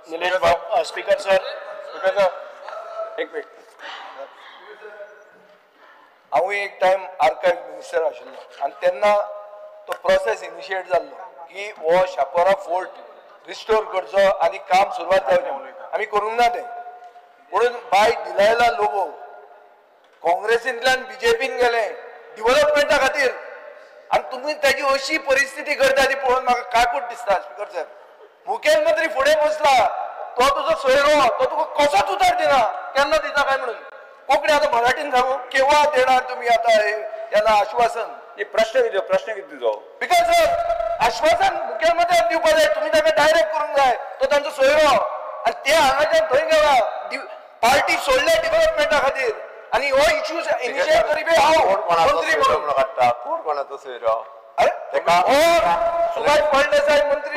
[SPEAKER 7] निलेश बाब, स्पीकर सर.
[SPEAKER 3] एक मिनिट.
[SPEAKER 10] हांवूय एक टायम आर्कायव मिनिस्टर आशिल्लो आनी तेन्ना तो प्रोसेस इनिशिएट जाल्लो की हो शापोरा फोर्ट रिस्टोर करचो आनी काम सुरवात जावचें म्हणून आमी करूंक ना तें. म्हणून बाय दिलायला लोगो काँग्रेसींतल्यान बीजेपीन गेले डेव्हलपमेंटा खातीर आनी तुमी ताची अशी परिस्थिती करता ती पळोवन म्हाका काकूट दिसता. स्पीकर सर, मुखेलमंत्री फुडें बसला, तो तुजो सोयरो, तो तुका कसोच उतर दिना, केन्ना दिता काय म्हणून. कोंकणी आतां मराठीन सांगू, केव्हा देणार तुम्ही आता याला आश्वासन?
[SPEAKER 3] प्रश्न कितें तुजो?
[SPEAKER 10] बिकॉज सर आश्वासन मुखेलमंत्र्याक दिवपाक जाय, तुम्ही ताका डायरेक्ट करूंक जाय. तो तांचो सोयरो आनी ते हांगाच्यान थंय गेला पार्टी सोडले डेव्हलपमेंटा खातीर आनी हो इश्यू इनिशिएट करी हांव मंत्री म्हणून काडटा. कोण कोणाचो सोयरो? सुभाष फळदेसाय मंत्री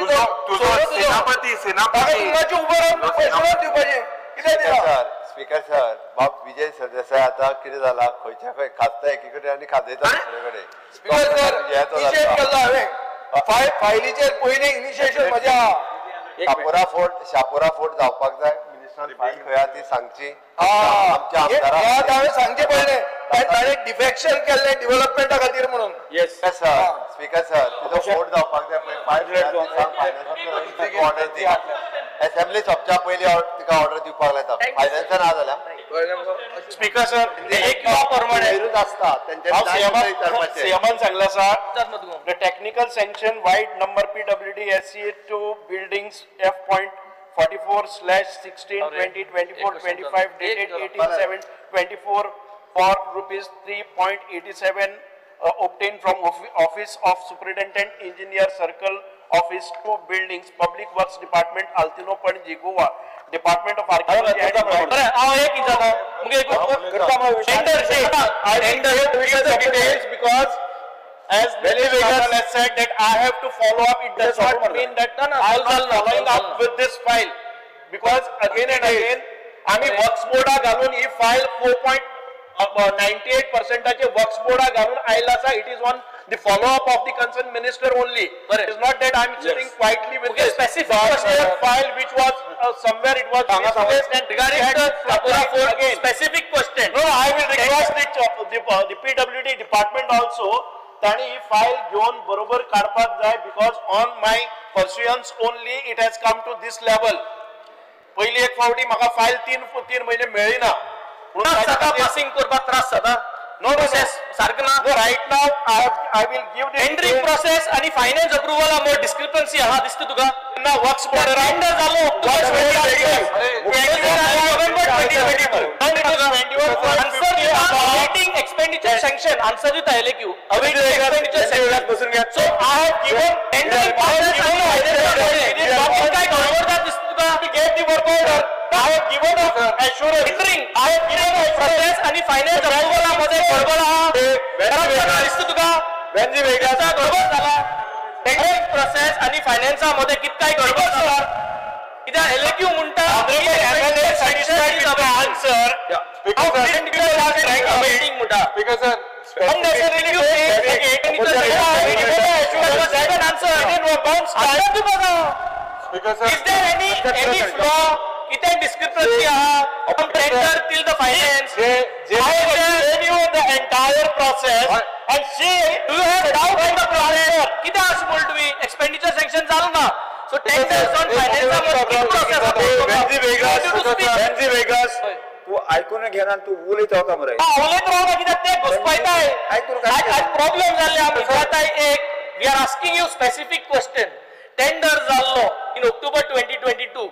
[SPEAKER 4] सेनापती
[SPEAKER 10] उबो रावन पयशे दिवपाचे कितें दिला?
[SPEAKER 4] स्पीकर सर, बाब विजय सरदेसाय आता कितें जाला, खंयच्या खंय खात्ता एकी कडेन आनी खाजयता दुसरे कडेन.
[SPEAKER 10] स्पीकर सर, इनिशिएट केला हांवें फायलीचेर पयलें इनिशिएशन म्हज्या.
[SPEAKER 4] शापोरा फोर्ट जावपाक जाय. मिनिस्टरान फायल खंय ती सांगची. आमच्या आमदाराक
[SPEAKER 10] हांवें सांगचें पडलें ताणें डिफेक्शन केल्लें डेव्हलपमेंटा खातीर म्हणून.
[SPEAKER 3] Yes
[SPEAKER 4] sir. स्पीकर सर, तुजो फोर्ट जावपाक जाय पळय, फायल ऑर्डर दी. असेंब्ली सोंपच्या पयलीं तिका ऑर्डर दिवपाक लायता. फायनान्सान ना जाल्यार
[SPEAKER 7] स्पीकर सर, एक प्रमाणे
[SPEAKER 4] विरोध आसता तेंचे
[SPEAKER 7] सीएमान सांगला आसा the technical sanction wide number PWD SCA to buildings F.44/16 2024 25 dated 18/7/24 for rupees 3.87 obtained from office of superintendent engineer circle office to buildings public works department Altino Panji Goa department of archaeology and because as Venezuela has said that I have to follow up, it does not mean that I am not following up with this file, because again and again आम्ही works बोर्डा घालून ही file 4.98% works बोर्डा घालून आयला आसा. It is on the follow up of the concerned minister only. It is not that I am sitting quietly with this specific file which was somewhere it was misplaced and regarding the specific question. No, I will request the PWD department also ताणी ही file घेऊन बरोबर काढपाक जाय, because on my pursuance only it has come to this level. पहिली एक फावटी म्हाका file 3 महिने मेळ्ळी ना.
[SPEAKER 6] पासिंग करपाक त्रास जाता.
[SPEAKER 7] No process सारखं ना. No, right now I will give the
[SPEAKER 6] tendering process आणि फायनान्स अप्रूवल मध्ये डिस्क्रिपन्सी हा दिसतो तुका.
[SPEAKER 7] ना वर्क्स बोर्ड
[SPEAKER 6] टेंडर झालो awaiting expenditure sanction. Answer with LAQ. Awaiting expenditure sanction. So I have given tendering process and काय गडबड दिसतो तुका.
[SPEAKER 7] We gave the work order. I have given assurance.
[SPEAKER 6] Tendering I have given process आणि finance approval मध्ये गडबड हा दिसतो तुका.
[SPEAKER 3] वेंजी वेगळा
[SPEAKER 6] गडबड झाला. टेंडरिंग प्रोसेस आणि फायनान्स मध्ये कितकाय गडबड झाला. कित्याक LAQ म्हणटा
[SPEAKER 7] satisfied with the answer.
[SPEAKER 6] awaiting म्हणटा.
[SPEAKER 7] Because
[SPEAKER 6] unnecessarily you is there any flaw, कितें discrepancy आहा from tender till the finance?
[SPEAKER 7] I gave you the entire process and see,
[SPEAKER 6] do you have doubt in the process? कितें आसा म्हणून तुम्ही expenditure sanction जालो ना. So tenders on finance मध्ये process
[SPEAKER 3] Venzy वेगळा तू ऐकून घेना तू उलयत रावता मरे
[SPEAKER 6] उलयत रावता कित्याक ते घुसपायताय प्रॉब्लेम जाल्ले आमी आतां एक we are asking you specific question tender जाल्लो in October 2022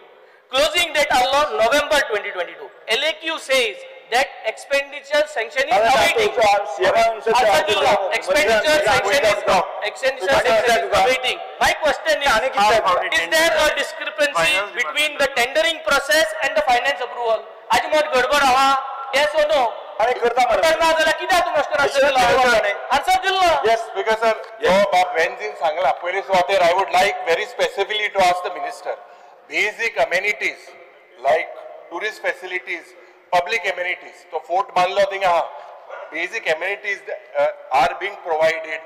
[SPEAKER 6] closing date allo November 2022 LAQ says that expenditure sanction is awaiting expenditure sanction is awaiting my question is there a discrepancy between the tendering process and the finance approval ajmot gadbad aha yes or no
[SPEAKER 3] आणि करता
[SPEAKER 6] ना जाल्यार कित्याक तूं master answer दिल्लो
[SPEAKER 1] yes because sir जो बाब वेंझीन सांगला पयली सुवातेर I would like very specifically to ask the minister basic amenities like tourist facilities public amenities तो fort बांधलो थिंगा basic amenities are being provided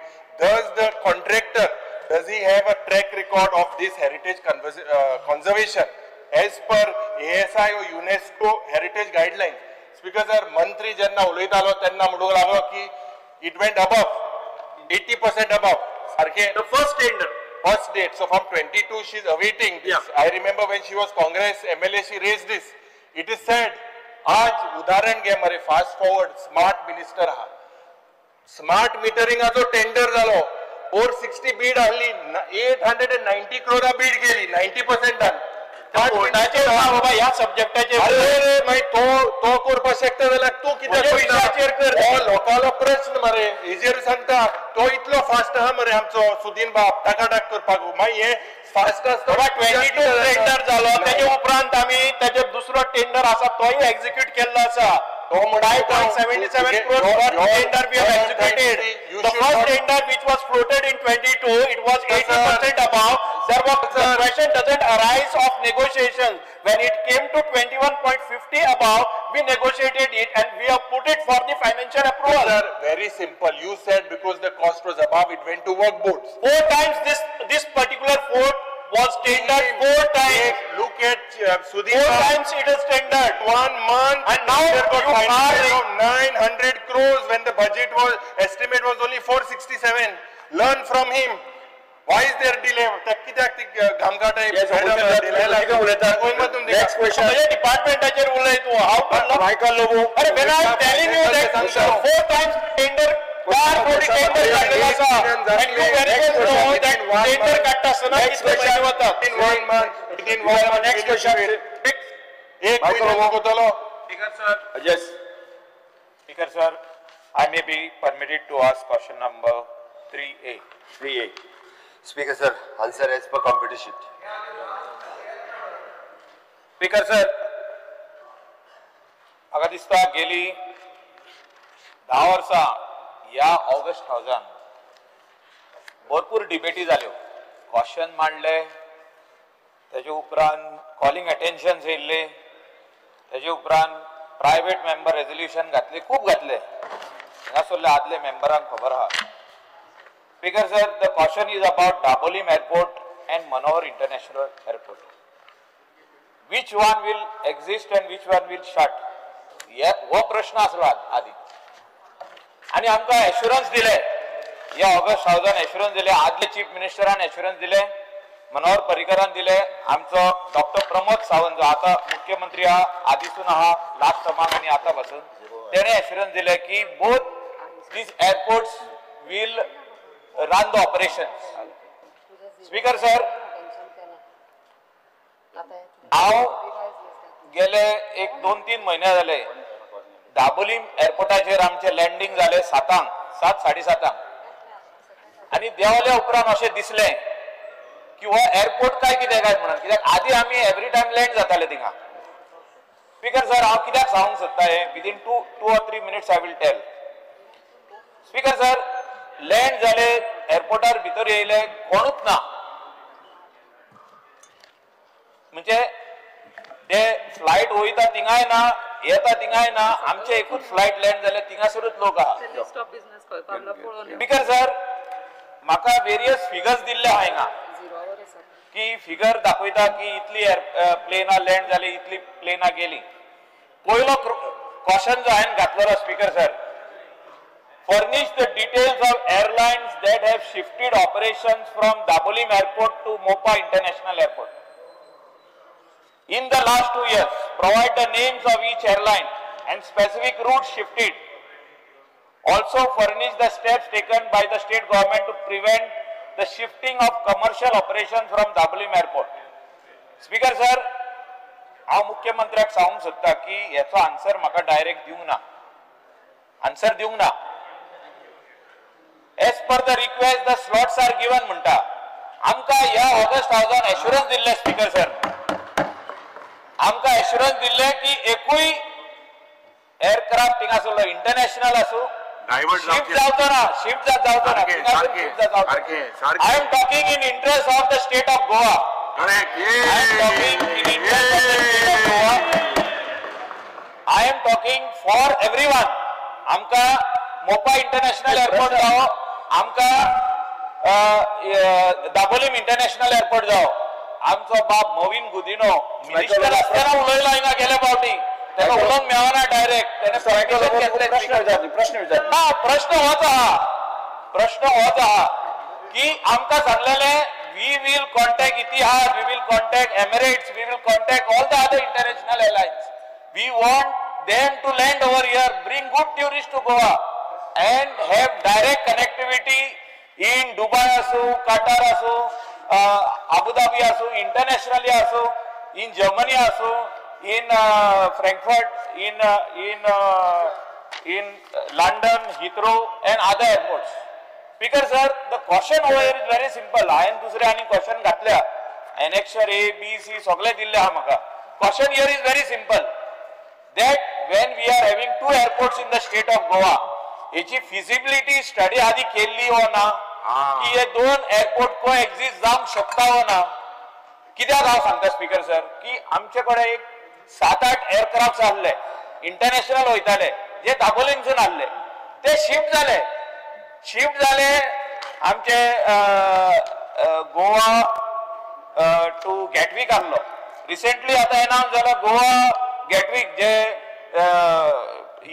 [SPEAKER 1] does the contractor does he have a track record of this heritage conservation as per ASI or UNESCO heritage guidelines speaker sir मंत्री जेन्ना उलयतालो तेन्ना म्हणूंक लागलो की it went above 80% above सारखे
[SPEAKER 6] the first tender
[SPEAKER 1] first date so from 22 she is awaiting this yeah. I remember when she was Congress MLA she raised this it is said आज उदाहरण घे मरे फास्ट फॉरवर्ड स्मार्ट मिनिस्टर हा smart मीटरिंगाचो tender जालो 460 बीड आसली 890 करोडा बीड गेली 90% done
[SPEAKER 7] बाबा ह्या सब्जेक्टाचेर
[SPEAKER 1] अरे मागीर तो करपाक शकता जाल्यार तूं कित्याक कर लोकांलो प्रश्न मरे हेजेर सांगता तो इतलो फास्ट आहा मरे आमचो सुदीन बाब टाकाटाक करपाक मागीर हे फास्ट आसता
[SPEAKER 7] 22 टेंडर जालो तेजे उपरांत आमी तेजे दुसरो टेंडर आसा तोय एक्झिक्यूट केल्लो आसा तो म्हणटा 5.77 crores for tender we have executed the first tender which was floated in 22 it was 80% above there was the question doesn't arise of negotiations when it came to 21.50 above we negotiated it and we have put it for the financial approval
[SPEAKER 1] sir very simple you said because the cost was above it went to work boards
[SPEAKER 7] 4 times this particular fort was tendered 4 times.
[SPEAKER 1] Look at Sudhir.
[SPEAKER 7] 4 times it is tendered.
[SPEAKER 1] 1 month.
[SPEAKER 7] And now you are
[SPEAKER 1] 900 crores when the budget was estimate was only 467. Learn from him. Why is there delay? Gamgata
[SPEAKER 3] next question.
[SPEAKER 7] Department how when I am telling you that 4 times tender. And you very well know that tender kattasana
[SPEAKER 1] next question in 1 month
[SPEAKER 3] next question
[SPEAKER 1] एक बोतलो
[SPEAKER 3] speaker sir yes speaker sir I may be permitted to ask question number 3A
[SPEAKER 4] speaker sir answer as per competition
[SPEAKER 3] speaker sir हाका दिसता गेली 10 वर्सां या August हाऊसान भरपूर डिबेटी जाल्यो question मांडले तेजे उपरांत कॉलिंग अटेन्शन येयल्ले तेजे उपरांत प्रायवेट मेंबर रेजोल्यूशन घातले खूब घातले हांगासरले आदले मेंबरांक खबर आहा speaker sir the question is about Dabolim airport end Manohar international airport which one will exist and which one will shut हो प्रश्न आसलो आदी आणि आमकां एश्युरन्स दिले या ऑगस्ट हाऊसान एश्युरन्स दिले आदले चीफ मिनिस्टरान एश्युरन्स दिले मनोहर पर्रीकरान दिले आमचो डॉक्टर प्रमोद सावंत जो आता मुख्यमंत्री आहा आदीसून आहा लास्ट टर्माक आनी आतां पासून तेणे एश्युरन्स दिले की both these airports will run the operations speaker sir हांव गेले एक 2-3 म्हयने जाले दाबोलीम एअरपोर्टाचेर आमचे लँडिंग जाले 7:30 आणि देवल्या उपरांत अशें दिसलें की हो एअरपोर्ट काय कित्याक काय म्हणून कित्याक आदी आमी एवरी टायम लँड जाताले थिंगा स्पीकर सर हांव कित्याक सांगूंक सोदता हे within 2 or 3 minutes I will tell speaker sir land जाले एअरपोर्टार भितर येयले कोणूच ना म्हणजे ते फ्लायट वयता थिंगाय ना येता थिंगाय ना आमचे एकूच फ्लायट लँड जाले थिंगासरूच लोक आहा स्पीकर सर म्हाका वेरियस फिगर्स दिल्ले आहा हिंगा की फिगर दाखयता की इतली प्लेनां लँड जाली इतली प्लेनां गेली पयलो क्वेश्चन जो हांवें घातलेलो speaker sir furnish the details of airlines that have shifted operations from Dabolim Airport to Mopa International Airport. In the last 2 years, provide the names of each airline and specific routes shifted. Also furnish the steps taken by the state government to prevent the shifting of commercial operations from Dabolim Airport. Speaker sir, हांव मुख्यमंत्र्याक सांगूंक सोदता की हेचो answer म्हाका direct दिवंक ना. Answer दिवंक ना. As per the request, the slots are given म्हणटा. आमकां ह्या ऑगस्ट हावजान एश्युरन्स दिल्ले स्पीकर सर. आमकां एश्युरन्स दिल्ले की एकूय एअरक्राफ्ट थिंगासलो इंटरनॅशनल आसूं शिफ्ट जावचो ना. शिफ्ट जावचो ना. I am talking in interest of the state of Goa. I am talking in interest of the state of Goa. I am talking for everyone. आमकां मोपा इंटरनॅशनल एअरपोर्ट जावो, आमकां Dabolim international airport जावो. आमचो बाप मोविन गुदिनो मिनिस्टर आसतना उलयलो हिंगा गेले फावटी. तेका उलोवंक मेळना डायरेक्ट. तेणे परमिशन घेतलें. प्रश्न होच आहा. प्रश्न होच आहा की आमकां सांगलेलें we will contact Etihad, we will contact Emirates, we will contact all the other international airlines. We want them to land over here, bring good tourists to Goa and have direct connectivity in Dubai asu, Qatar asu, Abu Dhabi asu, internationally asu, in Germany asu, in Frankfurt, in London, Heathrow and other airports. Speaker sir, the question over here is very simple. हांवें दुसरे आनी question घातल्या. Annexure A, B, C सगळे दिल्ले आहा म्हाका. Question here is very simple. That when we are having two airports in the state of Goa, हेची feasibility study आधी केल्ली हो ना? की हे दोन एअरपोर्ट coexist जावंक शकता हो ना? कित्याक हांव सांगता स्पीकर सर की आमचे कडेन एक 7-8 एअरक्राफ्ट आसले इंटरनॅशनल वयताले जे दाबोलीमसून आसले. ते शिफ्ट जाले आमचे गोवा टू गॅटविक आसलो. रिसेंटली आता अनाउन्स जाला गोवा गॅटविक जे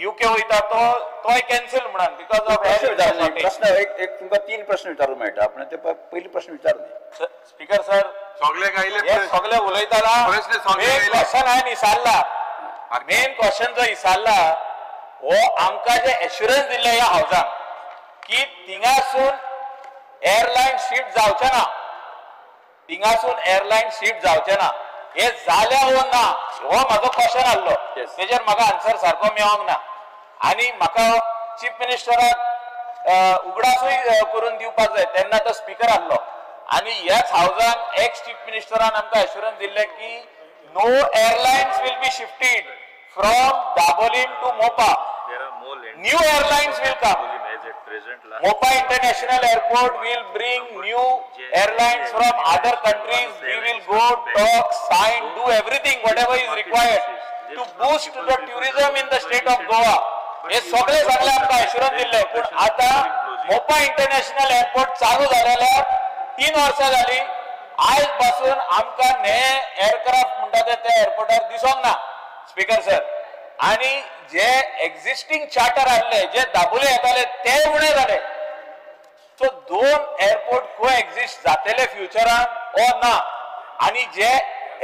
[SPEAKER 3] यूके वयता तोय कॅन्सल म्हणून बिकॉज ऑफ
[SPEAKER 11] प्रश्न एक तुमकां 3 प्रश्न विचारूंक मेळटा. आपण ते पयली प्रश्न विचारले.
[SPEAKER 3] स्पीकर सर सगळे उलयताना मेन क्वेश्चन हांवें विचारला. मेन क्वेश्चन जो विचारला हो आमकां जे एश्युरन्स दिल्ले ह्या हावजान की थिंगासून एअरलाइन शिफ्ट जावचे ना. थिंगासून एअरलाइन शिफ्ट जावचे ना. हे जाल्या हो ना हो म्हाजो क्वेश्चन आसलो. तेजेर म्हाका आन्सर सारको मेळोंक ना. आनी म्हाका चीफ मिनिस्टराक उगडासूय करून दिवपाक जाय तेन्ना तो स्पीकर आसलो. आनी ह्याच हावजान एक्स चीफ मिनिस्टरान आमकां एश्युरन्स दिल्ले की no airlines will be shifted from Dabolim to Mopa. New airlines will come. Mopa International Airport will bring new airlines from other countries. We will go, talk, sign, do everything, whatever is required to boost the tourism in the state of Goa. हे सगळे आमकां assurance दिल्ले. पूण आता मोपा international airport चालू जालेल्यार 3 वर्सां जाली. आयज पासून आमकां नये एअरक्राफ्ट म्हणटा ते एअरपोर्टार दिसोंक ना स्पीकर सर. आणि जे एक्झिस्टिंग चार्टर आसले जे दाबोले येताले ते उणे जाले. सो 2 एअरपोर्ट कोएक्झिस्ट जातले फ्युचरान ओ ना. आणि जे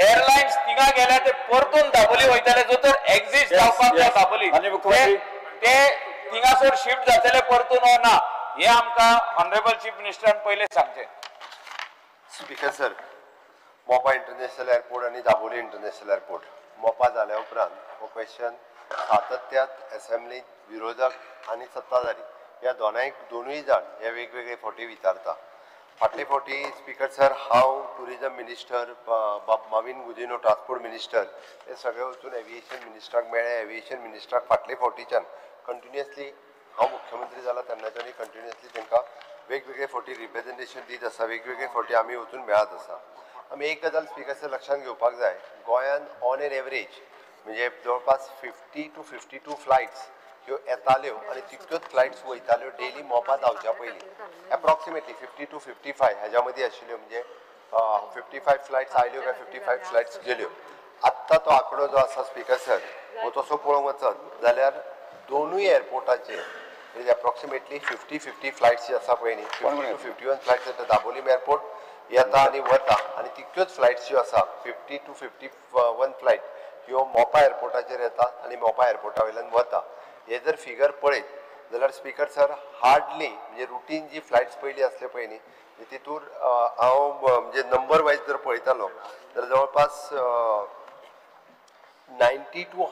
[SPEAKER 3] एअरलाइन्स थिंगा गेले ते परतून दाबोली वयतले जो तर एक्झिस्ट जावपाक जाय दाबोली ते थिंगासर शिफ्ट जातले परतून ओ ना. हे आमकां ऑनरेबल चीफ मिनिस्टरान पहिले सांगचे.
[SPEAKER 4] स्पीकर सर, मोपा इंटरनॅशनल एअरपोर्ट आणि दाबोली इंटरनॅशनल एअरपोर्ट मोपा जाल्या उपरांत हो क्वेश्चन सातत्यात असेंब्लीत विरोधक आणि सत्ताधारी या दोनूय जाण हे वेगवेगळे फावटी विचारता. फाटले फावटी स्पीकर सर हांव tourism minister, मोविन Gudino transport minister हे सगळे वचून एविएशन मिनिस्टराक मेळ्ळे. एविएशन मिनिस्टराक फाटले फावटीच्यान कंटिन्युअसली हांव मुख्यमंत्री जाला तेन्नाच्यानूय कंटिन्युअसली तांकां वेगवेगळे फावटी रिप्रेझेंटेशन दीत आसा. वेगवेगळे फावटी आमी वचून मेळत आसा. आमी एक गजाल स्पीकर सर लक्षांत घेवपाक जाय. गोंयान ऑन एन एवरेज म्हणजे जवळपास 50 to 52 फ्लायट्स ह्यो येताल्यो आणि तितक्योच फ्लायट्स वयताल्यो डेली मोपा जावच्या पयलीं. एप्रॉक्सिमेटली 50 to 55 हेज्या मदीं आशिल्ल्यो. म्हणजे 55 फ्लायट्स आयल्यो काय 55 फ्लायट्स गेल्यो. आत्ता तो आंकडो जो आसा स्पीकर सर हो तसो पळोवंक वचत जाल्यार दोनूय एअरपोर्टाचेर म्हणजे एप्रॉक्सिमेटली 50 फ्लायट्स जी आसा पळय न्ही 50 to 51 फ्लायट्स येता दाबोलीम एअरपोर्ट येता आनी वता. आनी तितक्योच फ्लायट्स ज्यो आसा 50 to 51 फ्लायट ह्यो मोपा एअरपोर्टाचेर येता आनी मोपा एअरपोर्टा वयल्यान वता. हे जर फिगर पळयत जाल्यार स्पीकर सर हार्डली म्हणजे रुटीन जी फ्लायट्स पयलीं असले पळय न्ही तितूर हांव म्हणजे नंबर वायज जर पळयतालो जाल्यार जवळपास 90 to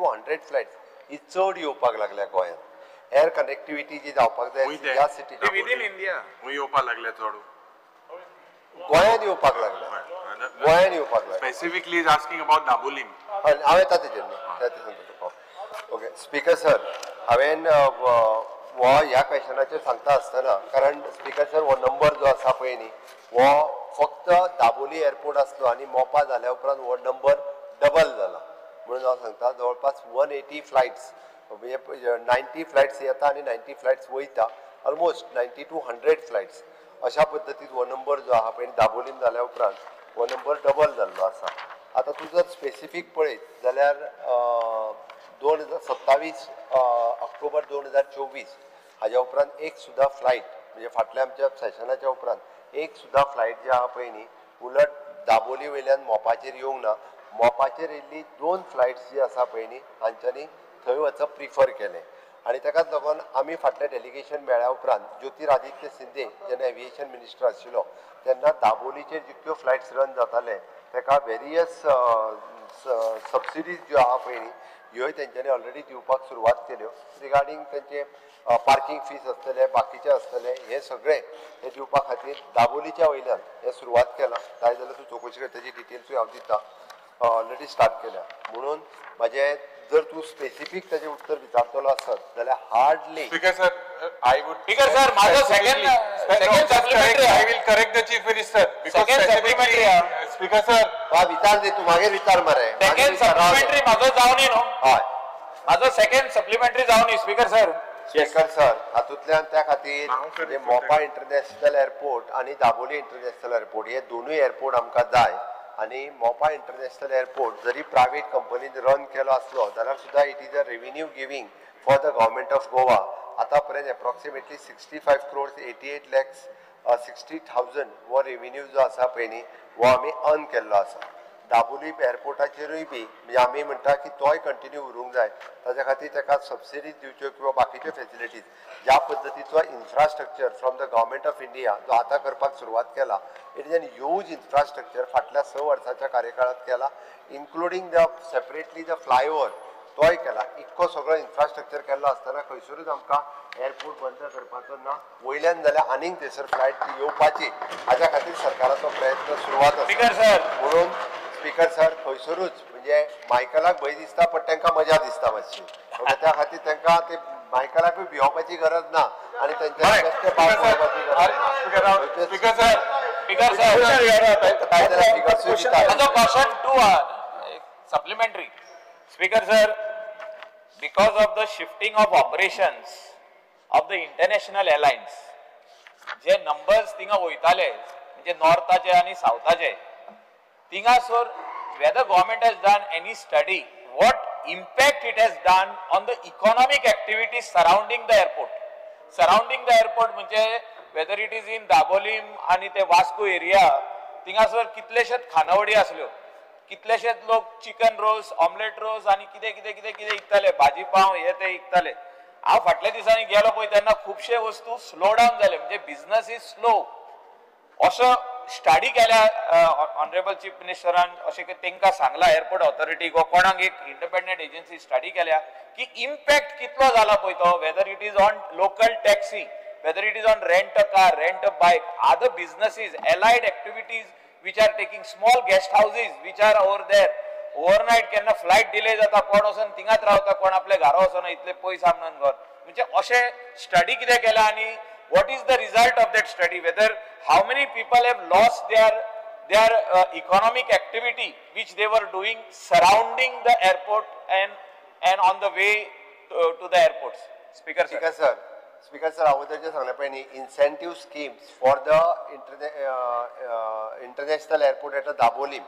[SPEAKER 4] 100 फ्लायट्स ही चड येवपाक लागल्या गोंयांत. एअर कनेक्टिविटी जी जावपाक जाय ह्या सिटी
[SPEAKER 1] विदीन इंडिया येवपाक लागले चड
[SPEAKER 4] गोंयांत येवपाक लागल्या गोंयांत येवपाक लागल्या.
[SPEAKER 1] Specifically is asking about Dabolim.
[SPEAKER 4] हांव येता तेजेर न्ही सांगता तुका. ओके स्पीकर सर हांवें हो ह्या क्वेशनाचेर सांगता आसतना कारण स्पीकर सर हो नंबर जो आसा पळय न्ही हो फक्त दाबोली एअरपोर्ट आसलो आनी मोपा जाल्या उपरांत हो नंबर डबल जाला म्हणून हांव सांगता जवळपास 180 फ्लायट्स म्हणजे 90 फ्लायट्स येता आनी 90 फ्लायट्स वयता ऑलमोस्ट 90 to 100 फ्लायट्स अशा पद्दतीन हो नंबर जो आहा पळय दाबोलीम जाल्या उपरांत हो नंबर डबल जाल्लो आसा. आतां तूं जर स्पेसिफीक पळयत जाल्यार 27 ऑक्टोबर 2024 हाज्या उपरांत एक सुद्दां फ्लायट म्हणजे फाटल्या आमच्या सेशनाच्या उपरांत एक सुद्दां फ्लायट जी आहा पळय न्ही उलट दाबोली वयल्यान मोपाचेर येवंक ना. मोपाचेर येयल्ली 2 फ्लायट्स जी आसा पळय न्ही हांच्यांनी थंय वचप प्रिफर केलें आनी ताकाच लागून आमी फाटलें डेलिगेशन मेळ्ळ्या उपरांत ज्योतिरादित्य सिंधे जेन्ना एविएशन मिनिस्टर आशिल्लो तेन्ना दाबोलीचेर जितल्यो फ्लायट्स रन जाताले ताका वेरियस सबसिडीज ज्यो आहा पळय न्ही ह्योय तेंच्यांनी ऑलरेडी दिवपाक सुरवात केल्यो. रिगार्डींग तेंचे पार्किंग फीज आसतले बाकीचे आसतले हे सगळे हे दिवपा खातीर दाबोलीच्या वयल्यान हे सुरवात केलां. जाय जाल्यार तूं चवकशी कर तेजी डिटेल्सूय हांव दिता. ऑलरेडी स्टार्ट केल्या म्हणून म्हाजें जर तू स्पेसिफिक त्याचे उत्तर विचारतलो आसत जाल्यार hardly
[SPEAKER 1] speaker sir I would
[SPEAKER 6] speaker sir माझं second supplementary
[SPEAKER 1] I will correct the chief minister
[SPEAKER 6] second supplementary
[SPEAKER 1] speaker sir
[SPEAKER 4] हा विचार दे तू मागीर विचार मरे
[SPEAKER 6] सेकंड सप्लिमेंटरी माझं जावन न्हू
[SPEAKER 4] हय
[SPEAKER 6] माझं सेकंड सप्लिमेंटरी जावन स्पीकर सर
[SPEAKER 4] स्पीकर सर हातूंतल्यान त्या खातीर म्हणजे मोपा इंटरनॅशनल एअरपोर्ट आनी दाबोली इंटरनॅशनल एअरपोर्ट हे दोनूय एअरपोर्ट आमकां जाय आनी मोपा इंटरनॅशनल एअरपोर्ट जरी प्रायवेट कंपनीन रन केलो आसलो जाल्यार सुद्दां it is a revenue giving for the government of Goa. आतां पर्यंत एप्रॉक्सिमेटली 65 crores 88 lakhs 60,000 हो रेव्हेन्यू जो आसा पळय न्ही हो आमी अर्न केल्लो आसा. दाबोली एअरपोर्टाचेरूय बी म्हणजे आमी म्हणटा की तोय कंटिन्यू उरूंक जाय ताच्या खातीर ताका सबसिडीज दिवच्यो किंवा बाकीच्यो फेसिलिटीज ज्या पद्दतीचो infrastructure from the government of India जो आतां करपाक सुरवात केला it is N huge infrastructure फाटल्या 6 वर्साच्या कार्यकाळात केला including the separately the flyover तोय केला. इतको सगळो इन्फ्रास्ट्रक्चर केल्लो आसतना खंयसरूच आमकां एअरपोर्ट बंद करपाचो ना वयल्यान जाल्यार आनीक थंयसर फ्लायट येवपाची हाच्या खातीर सरकाराचो प्रयत्न सुरवात आसा. म्हणून स्पीकर सर खंयसरूच म्हणजे मायकलाक भंय दिसता पण तांकां मजा दिसता मातशी त्या खातीर तांकां ते मायकलाकूय भिवपाची गरज ना आनी तांचे बेश्टे पावस पळोवपाची गरज ना.
[SPEAKER 6] Speaker sir question 2 supplementary. Speaker sir, because of the shifting of operations of the international airlines, जे numbers थिंगा वयताले म्हणजे नॉर्थाचे आणि साउथाचे थिंगा sir whether government has done any study what impact it has done on the economic activities surrounding the airport म्हणजे whether it is in Dabolim आणि ते Vasco area थिंगा सर कितलेशेच खानावडी आसल्यो कितलेशेच लोक चिकन रोस ऑमलेट रोस आणि कितें कितें कितें कितें इकताले भाजी पाव हे ते इकताले. हांव फाटल्या दिसांनी गेलो पळय तेन्ना खुबशे वस्तू स्लो डावन जाले म्हणजे बिझनस इज स्लो असो स्टडी केल्या ऑनरेबल चीफ मिनिस्टरान अशें की तांकां सांगला एअरपोर्ट ऑथॉरिटीक वा कोणाक एक इंडिपेंडंट एजन्सी स्टडी केल्या की इम्पॅक्ट कितलो जाला पळय तो whether it is on local taxi whether it is on rent a car rent a bike other businesses allied activities which are taking small guest houses which are over there overnight केन्ना flight delay जाता कोण वचून थिंगाच रावता कोण आपल्या घरा वचना इतले पयस आमनान घर म्हणजे अशें स्टडी कितें केला आनी what is the result of that study whether how many people have lost their economic activity which they were doing surrounding the airport and on the way to the airports.
[SPEAKER 4] Speaker sir अगोदरचे सांगले पळय न्ही incentive schemes for the international airport at Dabolim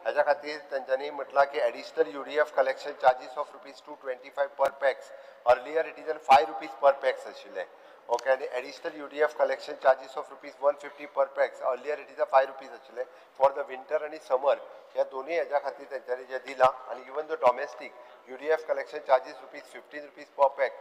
[SPEAKER 4] हाच्या खातीर तांच्यांनी म्हटलां की additional UDF collection charges of ₹225 per pax earlier it is ₹5 per pax आशिल्ले Okay, and additional UDF collection charges of ₹150 per pax. Earlier it is a ₹5 actually for the winter and summer. या दोन्ही ह्याच्या खातीर तेंच्यांनी जे दिला आणि even the domestic UDF collection charges ₹15 per pax.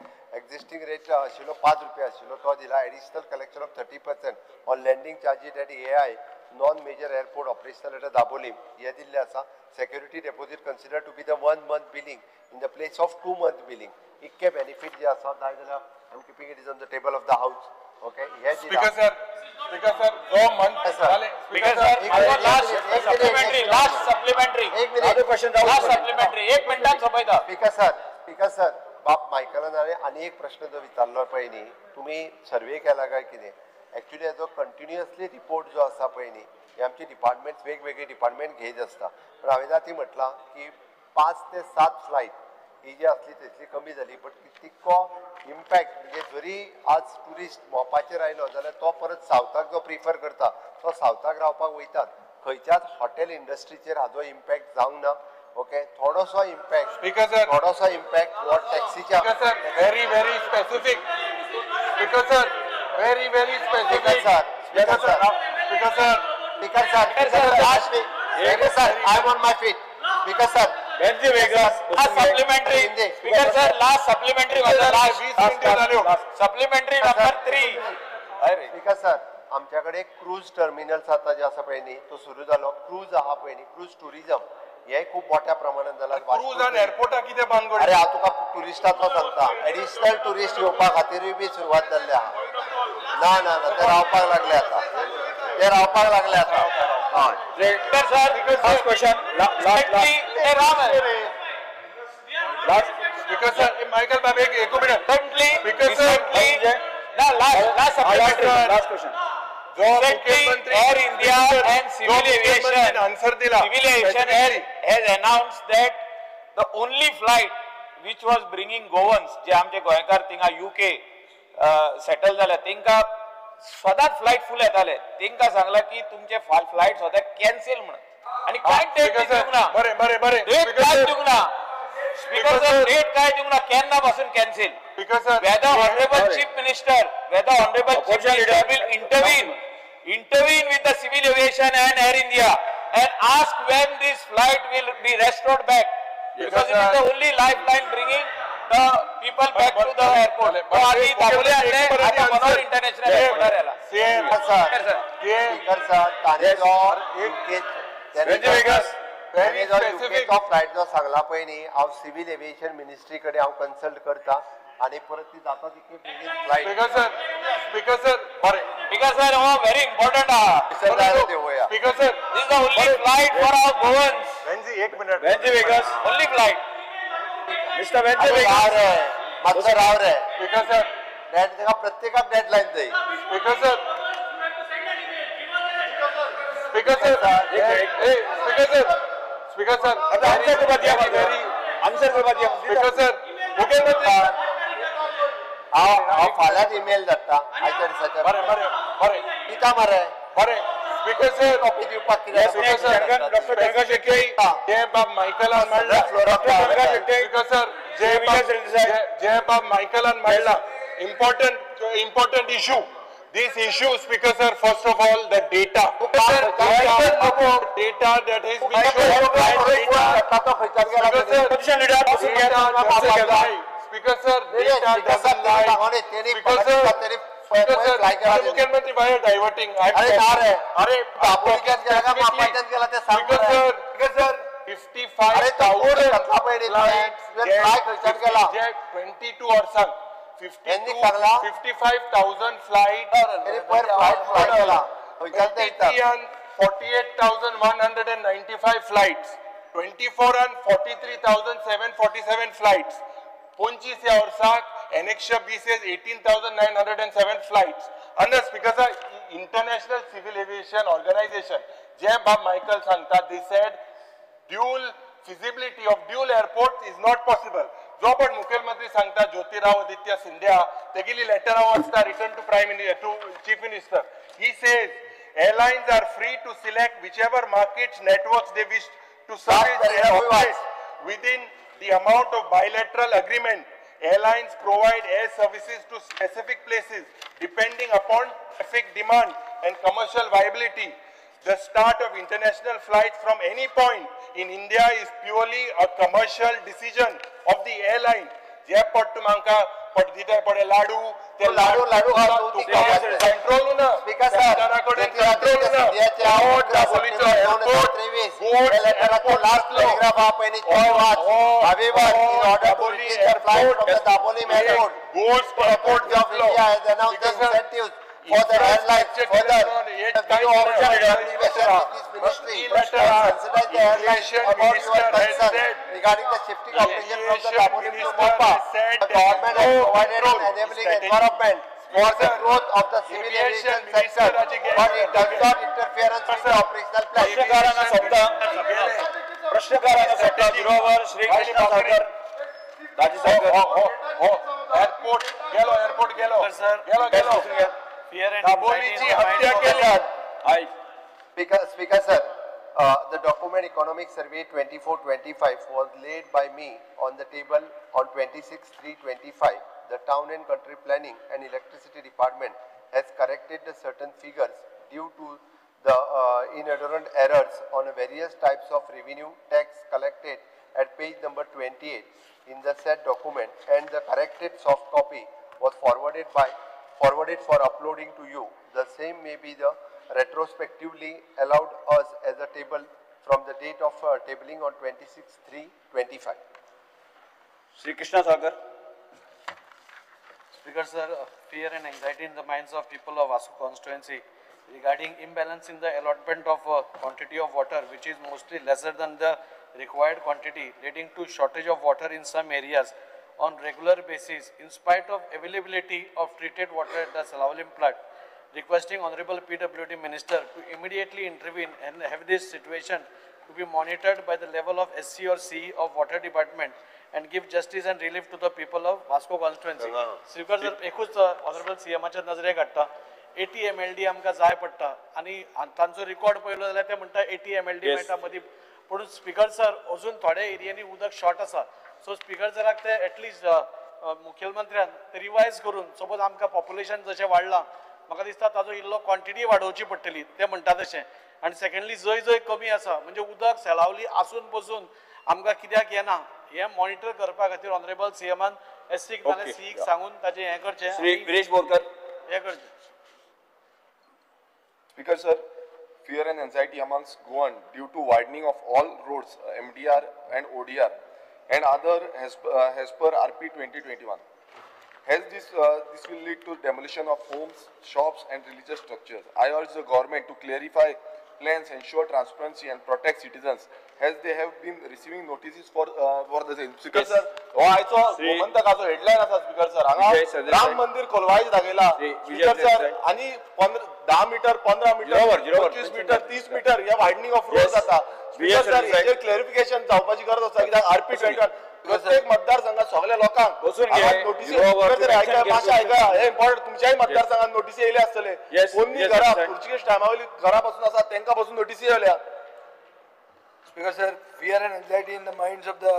[SPEAKER 4] Existing rate आशिल्लो ₹5 आशिल्लो तो दिला. Additional collection of 30% on landing charges at AI non-major airport operational at Dabolim. हे दिल्ले आसा. Security deposit considered to be the 1 month billing in the place of 2 month billing. इतके benefit जे आसा दाय जाल्यार I'm keeping it is on the table of the house. Okay. Yes,
[SPEAKER 1] Speaker sir, जो month
[SPEAKER 6] Speaker sir, last supplementary. एक मिनिटात सोपयता.
[SPEAKER 4] Speaker sir, बाप मायकलान आणि एक प्रश्न जो विचारलो पळय न्ही, तुम्ही सर्वे केला काय कितें? ऍक्च्युली हेजो कंटिन्युअसली रिपोर्ट जो आसा पळय न्ही, हे आमचे डिपार्टमेंट्स वेगवेगळे डिपार्टमेंट घेत असता. पण हांवें जाती म्हटलां की 5 ते 7 फ्लायट ही जी असली तसली कमी जाली, बट तितको इम्पॅक्ट म्हणजे जरी आज टुरिस्ट मोपाचेर आयलो जाल्यार तो परत सावथाक जो प्रिफर करता तो सावथाक रावपाक वयतात. खंयच्याच हॉटेल इंडस्ट्रीचेर हाजो इम्पॅक्ट जावंक ना. ओके, थोडोसो इम्पॅक्ट हो टॅक्सीच्या
[SPEAKER 1] very specific. Speaker sir, very specific.
[SPEAKER 4] Speaker sir, I am on my feet. Speaker sir,
[SPEAKER 6] supplementary. Speaker sir, last supplementary was the last supplementary number 3.
[SPEAKER 4] Speaker sir, आमच्याकडे cruise terminals आता जे आसा पळय न्ही तो सुरू जालो. क्रूज आहा पळय न्ही, क्रूज टुरिझम हे खूप मोठ्या प्रमाणात जाला.
[SPEAKER 1] क्रूज आणि एअरपोर्टा कितें बांदगड?
[SPEAKER 4] अरे हांव तुका टुरिस्टाचो सांगता. एडिशनल टुरिस्ट येवपा खातीरूय बी सुरवात जाल्ली आहा. ना ते रावपाक लागले आता.
[SPEAKER 6] Speaker sir, last question.
[SPEAKER 1] Speaker sir, Michael बाब एक minute. Speaker sir,
[SPEAKER 6] last supplementary.
[SPEAKER 11] Last question.
[SPEAKER 6] Air India and Civil Aviation
[SPEAKER 1] answer dila.
[SPEAKER 6] Civil Aviation has announced that the only flight which was bringing Goans, जे आमचे गोंयकार थिंगा UK settle जाले, तेंका सदांच flight फुल येताले. तेंका सांगला की तुमचे फ्लाइट सदां कॅन्सल म्हणून आणि काय डेट दिवंक ना.
[SPEAKER 1] बरे
[SPEAKER 6] डेट काय दिवंक ना. स्पीकर सर, डेट काय दिवंक ना, केन्ना पासून cancel.
[SPEAKER 1] Speaker sir,
[SPEAKER 6] whether honorable chief minister will intervene with the civil aviation and Air India and ask when this flight will be restored back, because it is the only lifeline bringing the people back to the airport. international airport.
[SPEAKER 4] Flight जो सांगला पळय न्ही, हांव civil aviation ministry कडेन हांव consult करता आणि परत ती जाता तितली बेगीन फ्लायट.
[SPEAKER 1] Speaker sir, बरे.
[SPEAKER 6] Speaker sir, very important.
[SPEAKER 1] Speaker sir,
[SPEAKER 6] this is the only flight for our Goans.
[SPEAKER 1] Venzi, एक minute.
[SPEAKER 11] Venzi Vegas.
[SPEAKER 6] Only flight.
[SPEAKER 11] Mr. Venzi Vegas.
[SPEAKER 4] मातसो राव रे.
[SPEAKER 1] Speaker sir,
[SPEAKER 4] तेका प्रत्येकाक डेडलाइन जाय.
[SPEAKER 1] Speaker sir, Speaker sir, Speaker sir,
[SPEAKER 11] answer को बतिया
[SPEAKER 1] Speaker sir, मुख्यमंत्री
[SPEAKER 4] हांव फाल्यां ईमेल धाडटा आयच्या दिसाच्या.
[SPEAKER 1] बरे
[SPEAKER 4] कित्या मरे
[SPEAKER 1] Speaker sir,
[SPEAKER 4] कॉपी दिवपाक कितें?
[SPEAKER 1] Speaker sir,
[SPEAKER 11] Dr. Ganga Shetty,
[SPEAKER 1] जय बाब मायकलान मांडला. Speaker sir, जय बाब मायकलान मांडला. Important issue. This issue, Speaker sir, first of all, the data. Data that has been shown. Speaker sir, data doesn't lie. Speaker sir, मुख्यमंत्री why are diverting? अरे
[SPEAKER 4] बाबूलक्यात गेला का मापाच्यात गेला ते सांग.
[SPEAKER 1] Speaker sir, 55,000 22 और सांग 55,000 flight
[SPEAKER 4] पर फ्लाइट गेला.
[SPEAKER 1] 48,195 flights, 24 and 43,747 flights. 25 या वर्साक Annexure B says 18,907 flights. Under Speaker sir, International Civil Aviation Organization, Jay Bob Michael सांगता, they said dual feasibility of dual airports is not possible. जो पण मुख्यमंत्री सांगता ज्योतिराव आदित्य सिंधिया तेगेली लेटर वाचता return to Chief Minister. He says airlines are free to select whichever markets networks they wish to service within the amount of bilateral agreement Airlines provide air services to specific places depending upon traffic demand and commercial viability. The start of international flights from any point in India is purely a commercial decision of the airline. जे पट तुमका पट दिता पडे लाडू ते
[SPEAKER 4] लाडू तू
[SPEAKER 1] control ना सरकाराकडे control ना out दाबोलीचो airport गोड
[SPEAKER 4] लास्ट टेलिग्राफ आप any However, in order to retain the flight from the Daboli main road,
[SPEAKER 1] goals
[SPEAKER 4] Airport of India has announced the incentives for the airlines. Further, the new official communication with this ministry sensitized the airlines about your concern regarding the shifting operation from the Daboli to Mopa. The government has provided an enabling environment for the growth of the civil aviation sector, but it does not interference with the operational plan.
[SPEAKER 3] प्रश्नकारांना सत्ता गृहावर श्री कृष्ण सागर राजी सागर
[SPEAKER 1] airport गेलो दाबोलीची हत्या केली.
[SPEAKER 4] Speaker sir, the document Economic Survey 24-25 was laid by me on the table on 26/3/25. The Town and Country Planning and Electricity Department has corrected the certain figures due to the inadvertent errors on various types of revenue tax collected at page number 28 in the said document, and the corrected soft copy was forwarded for uploading to you. The same may be the retrospectively allowed us as a table from the date of tabling on 26/3/25.
[SPEAKER 3] Sri Krishna Sagar.
[SPEAKER 6] Speaker sir, fear and anxiety in the minds of people of Vasu constituency regarding imbalance in the allotment of quantity of water, which is mostly lesser than the required quantity, leading to shortage of water in some areas on regular basis in spite of availability of treated water at the Salavalim plant. Requesting Honorable PWD Minister to immediately intervene and have this situation to be monitored by the level of SC or CE of Water Department and give justice and relief to the people of Vasco constituency. Speaker sir, एकूच Honorable CMच्या नजरेक हाडटा 80 MLD आमकां जाय पडटा आनी तांचो record पळयलो जाल्यार ते म्हणटा 80 MLD मेळटा मदीं पूण स्पीकर सर अजून थोड्या एरियांनी उदक शॉर्ट आसा सो स्पीकर सराक ते एटलिस्ट मुख्यमंत्र्यान ते रिवायज करून सपोज आमकां पॉप्युलेशन जशें वाडलां म्हाका दिसता ताजो इल्लो क्वॉन्टिटी वाडोवची पडटली ते म्हणटा तशें आनी सेकंडली जंय जंय कमी आसा म्हणजे उदक सेलावली आसून पसून आमकां कित्याक येना हें मॉनिटर करपा खातीर ऑनरेबल सीएमान एससीक नाल्यार सीईक सांगून ताचें हें करचें
[SPEAKER 3] श्री गिरीश बोरकर
[SPEAKER 6] हें करचें.
[SPEAKER 12] Speaker sir, fear and anxiety amongst Goan due to widening of all roads, MDR and ODR and other as per RP 2021. Hence this will lead to demolition of homes, shops and religious structures. I urge the government to clarify plans, ensure transparency and protect citizens as they have been receiving notices for the same.
[SPEAKER 1] Speaker sir, हो आयचो गोमंतकाचो headline आसा speaker sir हांगा राम मंदिर खोलवायच दाखयला speaker sir आनी 10 metre 15 metre 25 metre 30 metre ह्या widening of road जाता speaker sir हेचेर clarification जावपाची गरज आसा कित्याक आरपी 21 प्रत्येक मतदारसंघात सगळ्या लोकांक नोटीसी आयका हे इम्पॉर्टंट तुमच्याही मतदारसंघात नोटीसी येयले आसतले कोणी घरा पुर्तुगीज टायमावयली घरा पासून आसा तांकां पासून नोटीसी येयल्या.
[SPEAKER 10] Speaker sir, fear and anxiety in the minds of the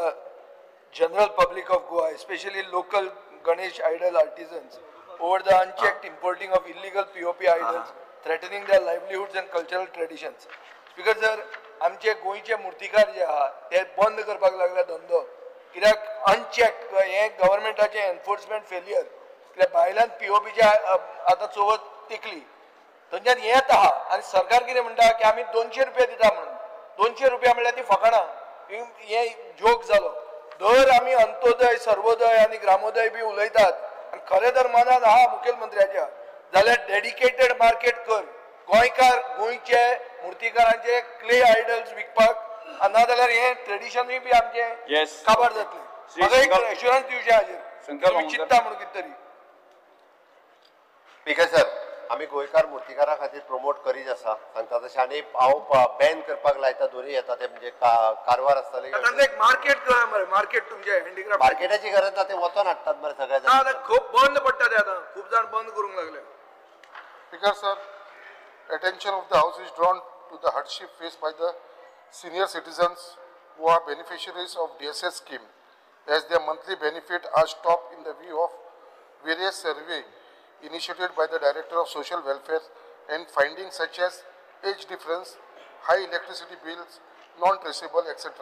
[SPEAKER 10] general public of Goa, especially local Ganesh idol artisans, over the unchecked importing of illegal POP idols, threatening their livelihoods and cultural traditions. Speaker sir, आमचे गोंयचे मूर्तिकार जे आहा ते बंद करपाक लागला धंदो कित्याक अनचेक हे गव्हर्मेंटाचे एनफोर्समेंट फेलियर कित्याक भायल्यान पीओपीचे आतां चवथ तेकली थंयच्यान हे येता आनी सरकार कितें म्हणटा की आमी 200 रुपया दिता म्हणून 200 रुपया म्हणल्यार ती फकाणां हे जोक जालो दर आमी अंत्योदय सर्वोदय आनी ग्रामोदय बी उलयतात आनी खरें जर मनान आहा मुखेलमंत्र्याच्या जाल्यार डेडिकेटेड मार्केट कर गोंयकार गोंयचे मूर्तिकारांचे क्ले आयडल्स विकपाक नाजाल्यार हे ट्रेडिशनूय बी आमचे काबार जातले म्हाका एक एश्युरन्स दिवचे हाजेर चिंतता म्हणून कितें तरी.
[SPEAKER 4] स्पीकर सर, आमी गोंयकार मूर्तिकारा खातीर प्रमोट करीत आसा सांगता तशें आनी हांव बॅन करपाक लायता दोनूय येता ते म्हणजे कारवार आसतले
[SPEAKER 10] एक मार्केट करा मरे मार्केट तुमचे हँडीक्राफ्ट
[SPEAKER 4] मार्केटाची गरज ना ते वचोन हाडटात मरे सगळे जाण
[SPEAKER 10] खूब बंद पडटा ते आतां खूब जाण बंद करूंक लागले.
[SPEAKER 13] Speaker sir, attention of the House is drawn to the hardship faced by the senior citizens who are beneficiaries of DSS scheme. as their monthly benefit are stopped in the view of various survey initiated by the Director of Social Welfare and findings such as age difference, high electricity bills, non-traceable, etc.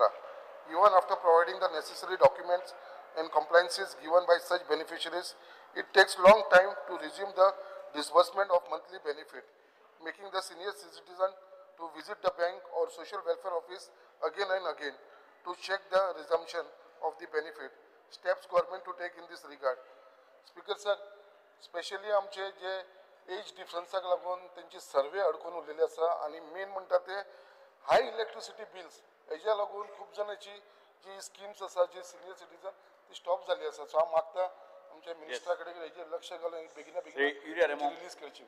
[SPEAKER 13] Even after providing the necessary documents and compliances given by such beneficiaries, it takes long time to resume the disbursement of monthly benefit, making the senior citizen to visit the bank or social welfare office again and again to check the resumption of the benefit. Steps government to take in this regard. Speaker sir, specially आमचे जे age डिफरन्साक लागून तेंची सर्वे अडकून उरलेली आसा आनी main म्हणटा ते हाय इलेक्ट्रिसिटी बिल्स हेज्या लागून खूब जाणांची जी स्किम्स आसा जी सिनियर सिटीजन ती स्टॉप जाली आसा. सो हांव मागता आमच्या मिनिस्टरा कडेन हेजेर लक्ष घालून बेगिना बेगीन रिलीज करची.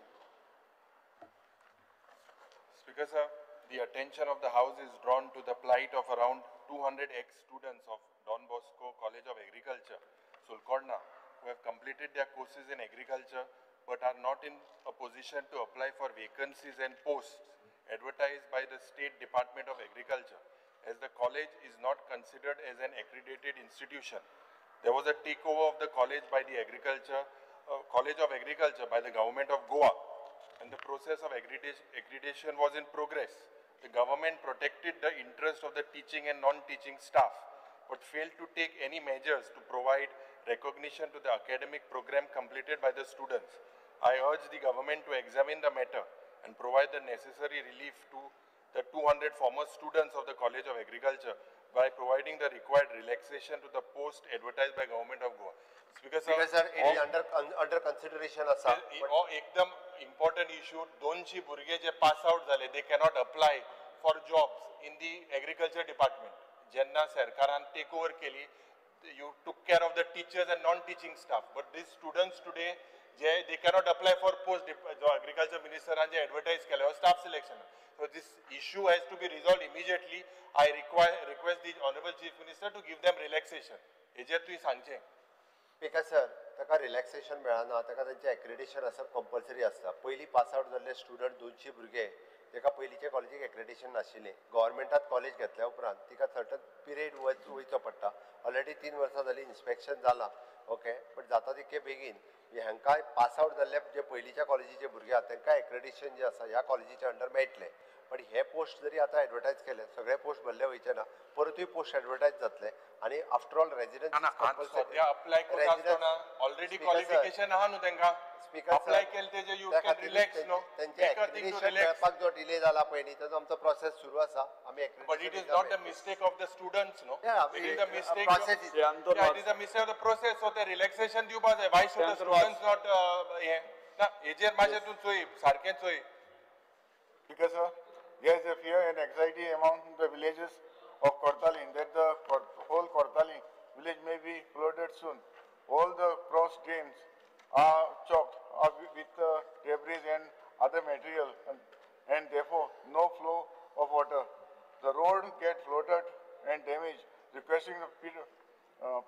[SPEAKER 1] Speaker sir, the attention of the House is drawn to the plight of around 200 ex-students of Don Bosco College of Agriculture, Sulkodna, who have completed their courses in agriculture but are not in a position to apply for vacancies and posts advertised by the State Department of Agriculture, as the college is not considered as an accredited institution. There was a takeover of the college by the College of Agriculture by the government of Goa, and the process of accreditation was in progress. The government protected the interest of the teaching and non-teaching staff, but failed to take any measures to provide recognition to the academic program completed by the students. I urge the government to examine the matter and provide the necessary relief to the 200 former students of the College of Agriculture by providing the required relaxation to the post advertised by government of Goa. Speaker sir,
[SPEAKER 4] it is under consideration asa.
[SPEAKER 1] एकदम important issue. 200 भुरगे जे pass out झाले, they cannot apply for jobs in the agriculture department. जेन्ना सरकारान take over केली, you took care of the teachers and non-teaching staff, but these students today, they cannot apply for post. The agriculture minister and advertise केले staff selection. So this issue has to be resolved immediately. I request the Honorable Chief Minister to give them relaxation. हेजेर तुवें सांगचें.
[SPEAKER 4] Speaker sir, ताका relaxation मेळना, ताका तेंचे accreditation आसप compulsory आसता. पयलीं पास आउट जाल्ले स्टुडंट 200 भुरगे ताका पयलींच्या कॉलेजीक एक्रेडिटेशन नाशिल्लें. गव्हर्मेंटात कॉलेज घेतल्या उपरांत तिका सर्टन पिरियड वयचो पडटा. ऑलरेडी 3 वर्सां जालीं इन्स्पेक्शन जालां. ओके, बट जाता तितके बेगीन हांकां पास आउट जाल्ले जे पयलींच्या कॉलेजीचे भुरगे आहात तांकां एक्रेडिटेशन जे आसा ह्या कॉलेजीच्या अंडर मेळटलें. पण हे पोस्ट जरी आतां एडवर्टायज केले, सगळे पोस्ट भरले वयचे ना, परतूय पोस्ट एडवर्टायज जातले आनी आफ्टर ऑल रेजिडेंस
[SPEAKER 1] अप्लाय करता ऑलरेडी क्वालिफिकेशन आहा न्हू तांकां. अप्लाय केले तेजे यू कॅन रिलॅक्स नो.
[SPEAKER 4] तेंचे एक्रेडिटेशन मेळपाक जो डिले जाला पळय न्ही, ताचो आमचो प्रोसेस सुरू आसा. आमी
[SPEAKER 1] But it is not the mistake of the students, no? It is the mistake of it is the mistake of the process. So the relaxation दिवपाक जाय. Why should the students not ना हेजेर मातशें चोय सारकें चोय.
[SPEAKER 14] Because there is a fear and anxiety among the villages of Kortaling that the whole Kortaling village may be flooded soon. All the cross drains are choked with debris and other material, and therefore no flow of water. The road gets flooded and damaged. Requesting the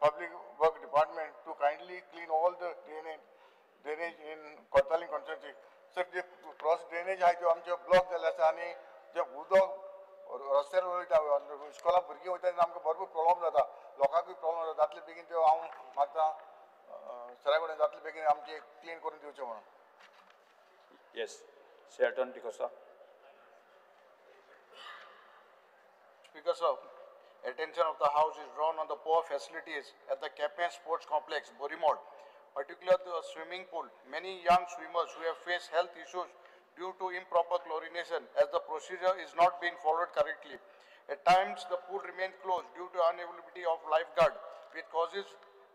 [SPEAKER 14] Public Work Department to kindly clean all the drainage in Kortaling constituency. So the cross drainage आहे तो आमचे block झाले आसा आनी जे उदक रस्त्यार वयता इस्कॉलाक भुरगीं वयता तेन्ना आमकां भरपूर प्रॉब्लम जाता. लोकांकूय प्रॉब्लम जाता. जातले बेगीन त्यो हांव मागता सरा कडेन जातले बेगीन आमचे क्लीन करून दिवचें म्हणून.
[SPEAKER 11] Yes, Seaton Ticosa.
[SPEAKER 15] Speaker sir, attention of the House is drawn on the poor facilities at the Campaign Sports Complex, Borimod, particularly the swimming pool. Many young swimmers who have faced health issues due to improper chlorination, as the procedure is not being followed correctly. At times, the pool remains closed due to unavailability of lifeguard, which causes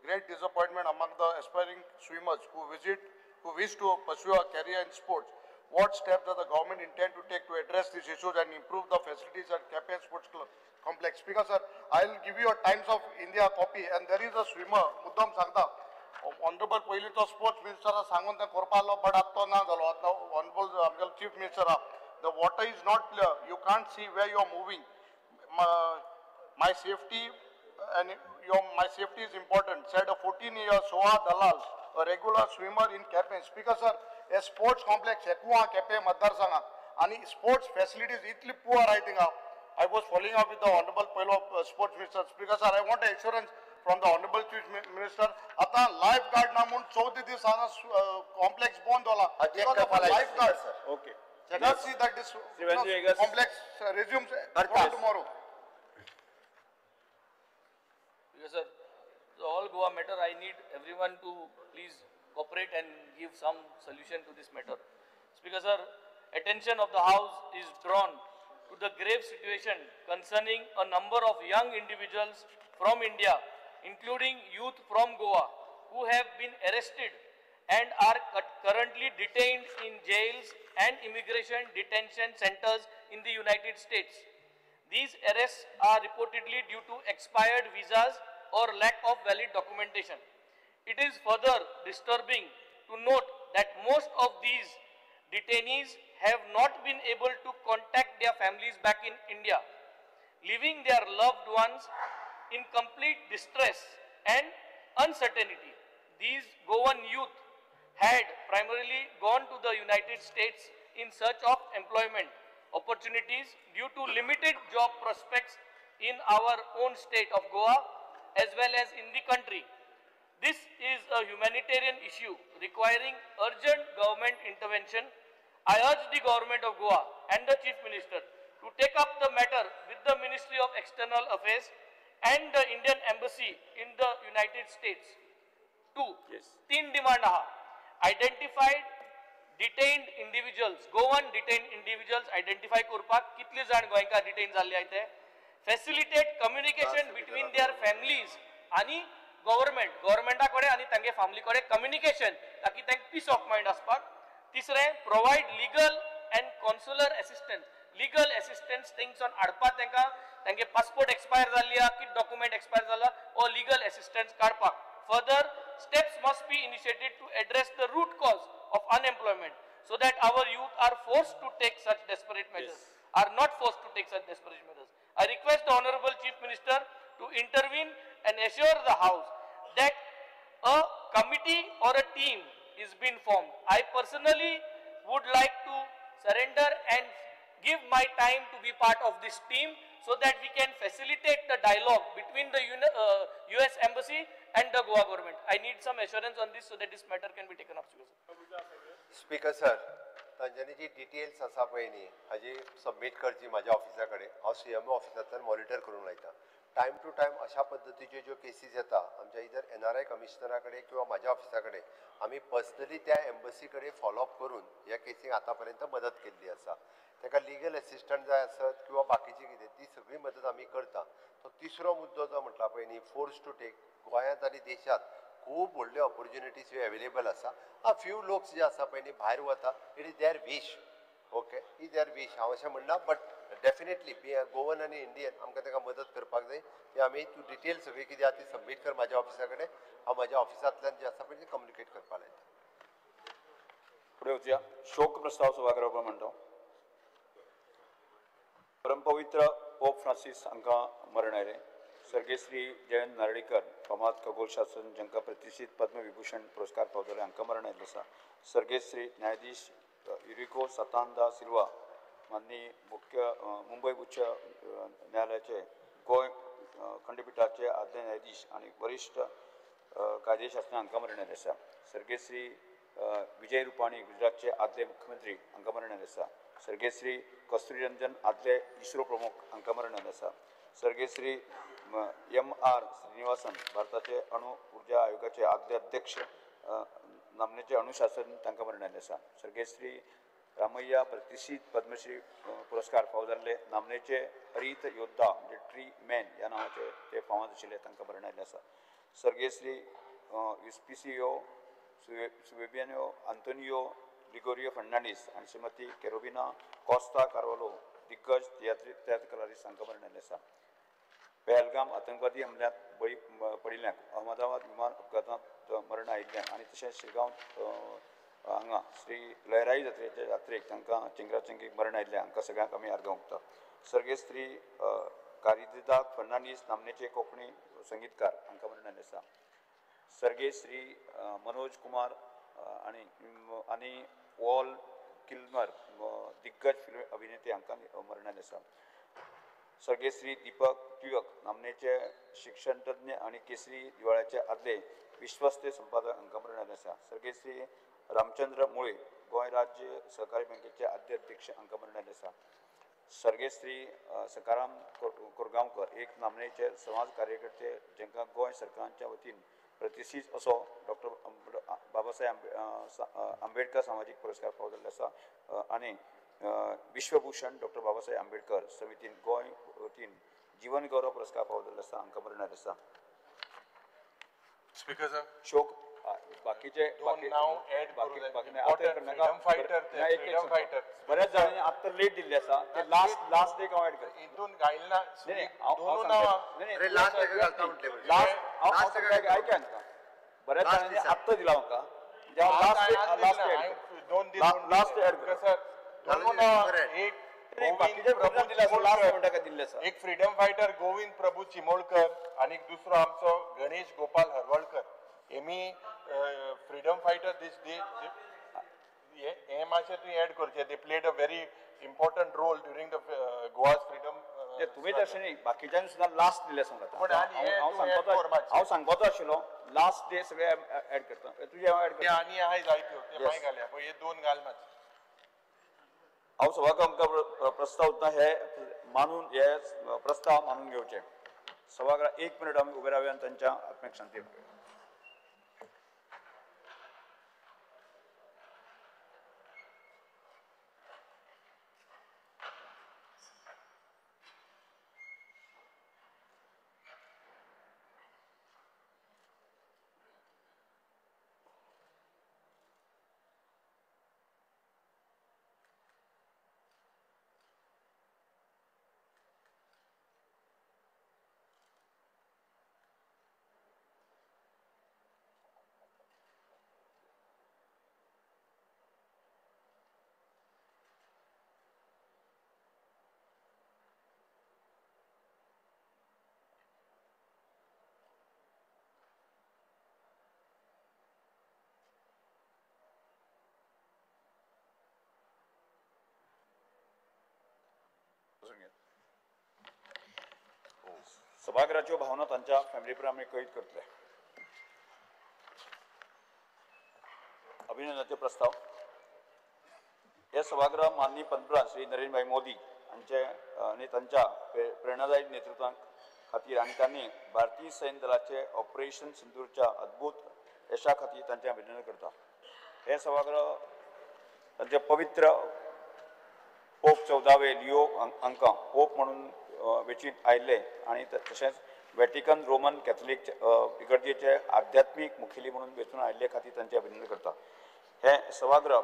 [SPEAKER 15] great disappointment among the aspiring swimmers who wish to pursue a career in sports. What steps does the government intend to take to address these issues and improve the facilities at Campaign Sports Complex? Speaker sir, I will give you a Times of India copy, and there is a swimmer, Muddam Sagda. Honorable पयलींचो sports minister सांगून ते करपालो, but आतां तो ना जालो. आतां honourable आमगेलो chief minister the water is not clear. You can't see where you are moving. My safety my safety is important, said a 14-year Soha Dalal, a regular swimmer in Campaign. Speaker sir, a sports complex Ekua Campaign Madarsanga, and sports facilities itli poor, I think. I was following up with the Honorable Sports Minister. Speaker sir, I want assurance
[SPEAKER 14] from the Honorable Chief Minister. आता life guard ना म्हणून 14 दिवसांना complex बंद Hola. Life guard.
[SPEAKER 3] Okay.
[SPEAKER 14] Let's see that this complex resumes from tomorrow.
[SPEAKER 6] Yes, sir. The all Goa matter, I need everyone to please cooperate and give some solution to this matter. Speaker sir, attention of the House is drawn to the grave situation concerning a number of young individuals from India, including youth from Goa, who have been arrested and are currently detained in jails and immigration detention centers in the United States. These arrests are reportedly due to expired visas or lack of valid documentation. It is further disturbing to note that most of these detainees have not been able to contact their families back in India, leaving their loved ones in complete distress and uncertainty. These Goan youth had primarily gone to the United States in search of employment opportunities due to limited job prospects in our own state of Goa as well as in the country. This is a humanitarian issue requiring urgent government intervention. I urge the government of Goa and the Chief Minister to take up the matter with the Ministry of External Affairs and the Indian Embassy in the United States. 2. तीन demand आहा. Identified detained individuals, Goan detained individuals identify करपाक कितले जाण गोंयकार detained जाल्ले आहेत ते. Facilitate communication between their families आणि गव्हर्नमेंटाकडे आणि तांगे फॅमिलीकडे कम्युनिकेशन ताकी तांकां पीस ऑफ माइंड आसपाक. तिसरें provide legal and consular assistance. Legal assistance तेंगसून हाडपाक तांकां तांगे पासपोर्ट एक्सपायर जाल्ली आहा की डॉक्युमेंट एक्सपायर जाला ओ लीगल असिस्टन्स काडपाक. Further, steps must be initiated to address the root cause of unemployment so that our youth are forced to take such desperate measures, are not forced to take such desperate measures. I request the Honorable Chief Minister to intervene and assure the House that a committee or a team is being formed. I personally would like to surrender and give my time to be part of this team so that we can facilitate the dialogue between the US Embassy and the Goa government. I need some assurance on this so that this matter can be taken up.
[SPEAKER 4] Speaker sir, तांच्यांनी जी details आसा पळय न्ही हाजी submit करची म्हाज्या ऑफिसा कडेन. हांव CMO ऑफिसांतल्यान monitor करूंक लायता. टायम टू टायम अशा पद्दतीच्यो ज्यो केसीस येता आमच्या इधर NRI कमिशनरा कडेन किंवा म्हाज्या ऑफिसा कडेन आमी पर्सनली त्या एम्बसी कडेन फॉलोअप करून ह्या केसीक आतां पर्यंत मदत केल्ली आसा. ताका लिगल असिस्टंट जाय आसत किंवा बाकीची कितें ती सगळी मदत आमी करता. तो तिसरो मुद्दो जो म्हटला पळय न्ही फोर्स टू टेक, गोंयांत आनी देशांत खूब व्हडले ऑपॉर्च्युनिटीज अवेलेबल आसा. फ्यू लोक जे आसा पळय न्ही भायर वता it is there wish. Okay, is there wish. हांव अशें म्हणना बट डेफिनेटली गोवन आनी इंडियन आमकां ताका मदत करपाक जाय. ती आमी तूं डिटेल सगळी कितें आहा ती सबमीट कर म्हाज्या ऑफिसा कडेन. हांव म्हाज्या ऑफिसांतल्यान जे आसा पळय ती कम्युनिकेट करपाक लायता.
[SPEAKER 11] फुडें वचया. शोक प्रस्ताव सभागृह म्हणटा. परमपवित्र पोप फ्रांसीस हांकां मरण आयलें. सर्गेय श्री जयंत नार्लीकर फामाद खगोलशास्त्रज्ञ जांकां प्रतिश्ठीत पद्मविभूषण पुरस्कार पावतले हांकां मरण आयिल्लें आसा. सर्गेय श्री न्यायाधीश युरिको सतांदा सिल्वा माननीय मुंबय उच्च न्यायालयाचे गोंय खंडपीठाचे आदले न्यायाधीश आनी वरिश्ठ कायदेशास्त्रज्ञ हांकां मरण आयिल्लें आसा. सर्गेय श्री विजय रूपाणी गुजरातचे आदले मुख्यमंत्री हांकां मरण आयिल्लें आसा. सर्गेय श्री कस्तुरी रंजन आदले इस्रो प्रमुख हांकां मरण आयिल्लें आसा. सर्गेय श्री MR श्रीनिवासन भारताचे अणु उर्जा आयोगाचे आदले अध्यक्ष नामनेचे अणुशास्त्रज्ञ तांकां मरण आयिल्लें आसा. सर्गेय श्री रामय्या प्रतिश्ठीत पद्मश्री पुरस्कार फावो जाल्ले नामनेचे हरीत योद्धा म्हणजे ट्री मॅन ह्या नांवाचे ते फामाद आशिल्ले तांकां मरण आयिल्लें आसा. सर्गेय श्री युस्पिसियो सुवेबियानो आंतोनियो लिगोरियो फर्नांडीस आणि श्रीमती केरोबिना कॉस्ता कार्वालो दिग्गज तियात्र कलारिस्ट हांकां मरण आयिल्लें आसा. पहलगाम आतंकवादी हमल्यांत बळी पडिल्ल्यांक अहमदाबाद विमान अपघातांत मरण आयिल्ल्यान आनी तशेंच शिरगांव हांगा श्री लयराई जात्रेच्या जात्रेक तांकां चिंगराचंगीक मरण आयिल्लें हांकां सगळ्यांक आमी आर्गां ओंपता. सर्गेय श्री कारिदास फर्नांडीस नामनेचे कोंकणी संगीतकार हांकां मरण आयिल्लें आसा. सर्गेय श्री मनोज कुमार आनी वॉल किल्मर दिग्गज फिल्म अभिनेते हांकां मरण आयिल्लें आसा. सर्गेय श्री दीपक टिळक नामनेचे शिक्षणतज्ञ आणि केसरी दिवाळ्याचे आदले विश्वस्त संपादक हांकां मरण आसा. सर्गेय श्री रामचंद्र मुळे गोंय राज्य सहकारी बँकेचे आद्य अध्यक्ष हांकां मरण आसा. सर्गेय श्री सकाराम कोरगांवकर एक नामनेचे समाज कार्यकर्ते जांकां गोंय सरकाराच्या वतीन प्रतिश्ठीत असो डॉक्टर बाबासाहेब आंबेडकर सामाजिक पुरस्कार फावो जाल्लो आसा आनी विश्वभूषण डॉक्टर बाबासाहेब आंबेडकर समितीन गोंय वतीन जीवन गौरव पुरस्कार फावो जाल्लो आसा हांकां मरण आसा.
[SPEAKER 1] स्पीकर सर
[SPEAKER 11] शोक बाकीचे बऱ्याच जाणांनी आत्ता लेट दिल्ले आसा ते लास्ट एक हांव ऍड करता.
[SPEAKER 1] हितून घायला
[SPEAKER 11] बऱ्याच जाणांनी आत्ता दिला म्हाका लास्ट ऍड करता.
[SPEAKER 1] एक फ्रीडम फायटर गोविंद प्रभू चिमोळकर आणि दुसरो आमचो गणेश गोपाल हरवळकर हेमी फ्रीडम फायटर दीस हे मातशें तुवें एड करचें. They played a very important role during the Goa's freedom.
[SPEAKER 11] तुमी तशें न्ही बाकीच्यांनी सुद्दां लास्ट दिले सांगता. हांव सांगपाचो आशिल्लो लास्ट डे सगळे ऍड करता. तुझे हांव ऍड करता
[SPEAKER 1] आनी आहाय जायत्यो ते मागीर घालया पळय हे दोन घाल मातशे.
[SPEAKER 11] हांव सभागृहांका प्रस्ताव दिता हे मानून हे प्रस्ताव मानून घेवचे. सभागृहाक 1 मिनिट आमी उबे रावया आनी तांच्या आत्म्याक शांती दिवया. सभागृहाच्यो भावना तांच्या फॅमिली प्रमाणे कळीत करतले. अभिनंदनाचे प्रस्ताव हे सभागृह माननीय पंतप्रधान श्री नरेंद्रभाई मोदी हांचे आनी तांच्या प्रेरणादायी नेतृत्वा खातीर आनी तांणी भारतीय सैन्य दलाचे ऑपरेशन सिंदूरच्या अद्भुत यशा खातीर तांचे अभिनंदन करता. हे सभागृह तांचे पवित्र पोप 14वे लिओ हांकां पोप म्हणून वेंचीत आयिल्ले आनी तशेंच व्हॅटिकन रोमन कॅथलीक इगर्जेचे आध्यात्मीक मुखेली म्हणून वेंचून आयिल्ले खातीर तांचे अभिनंदन करता. हे सभागृह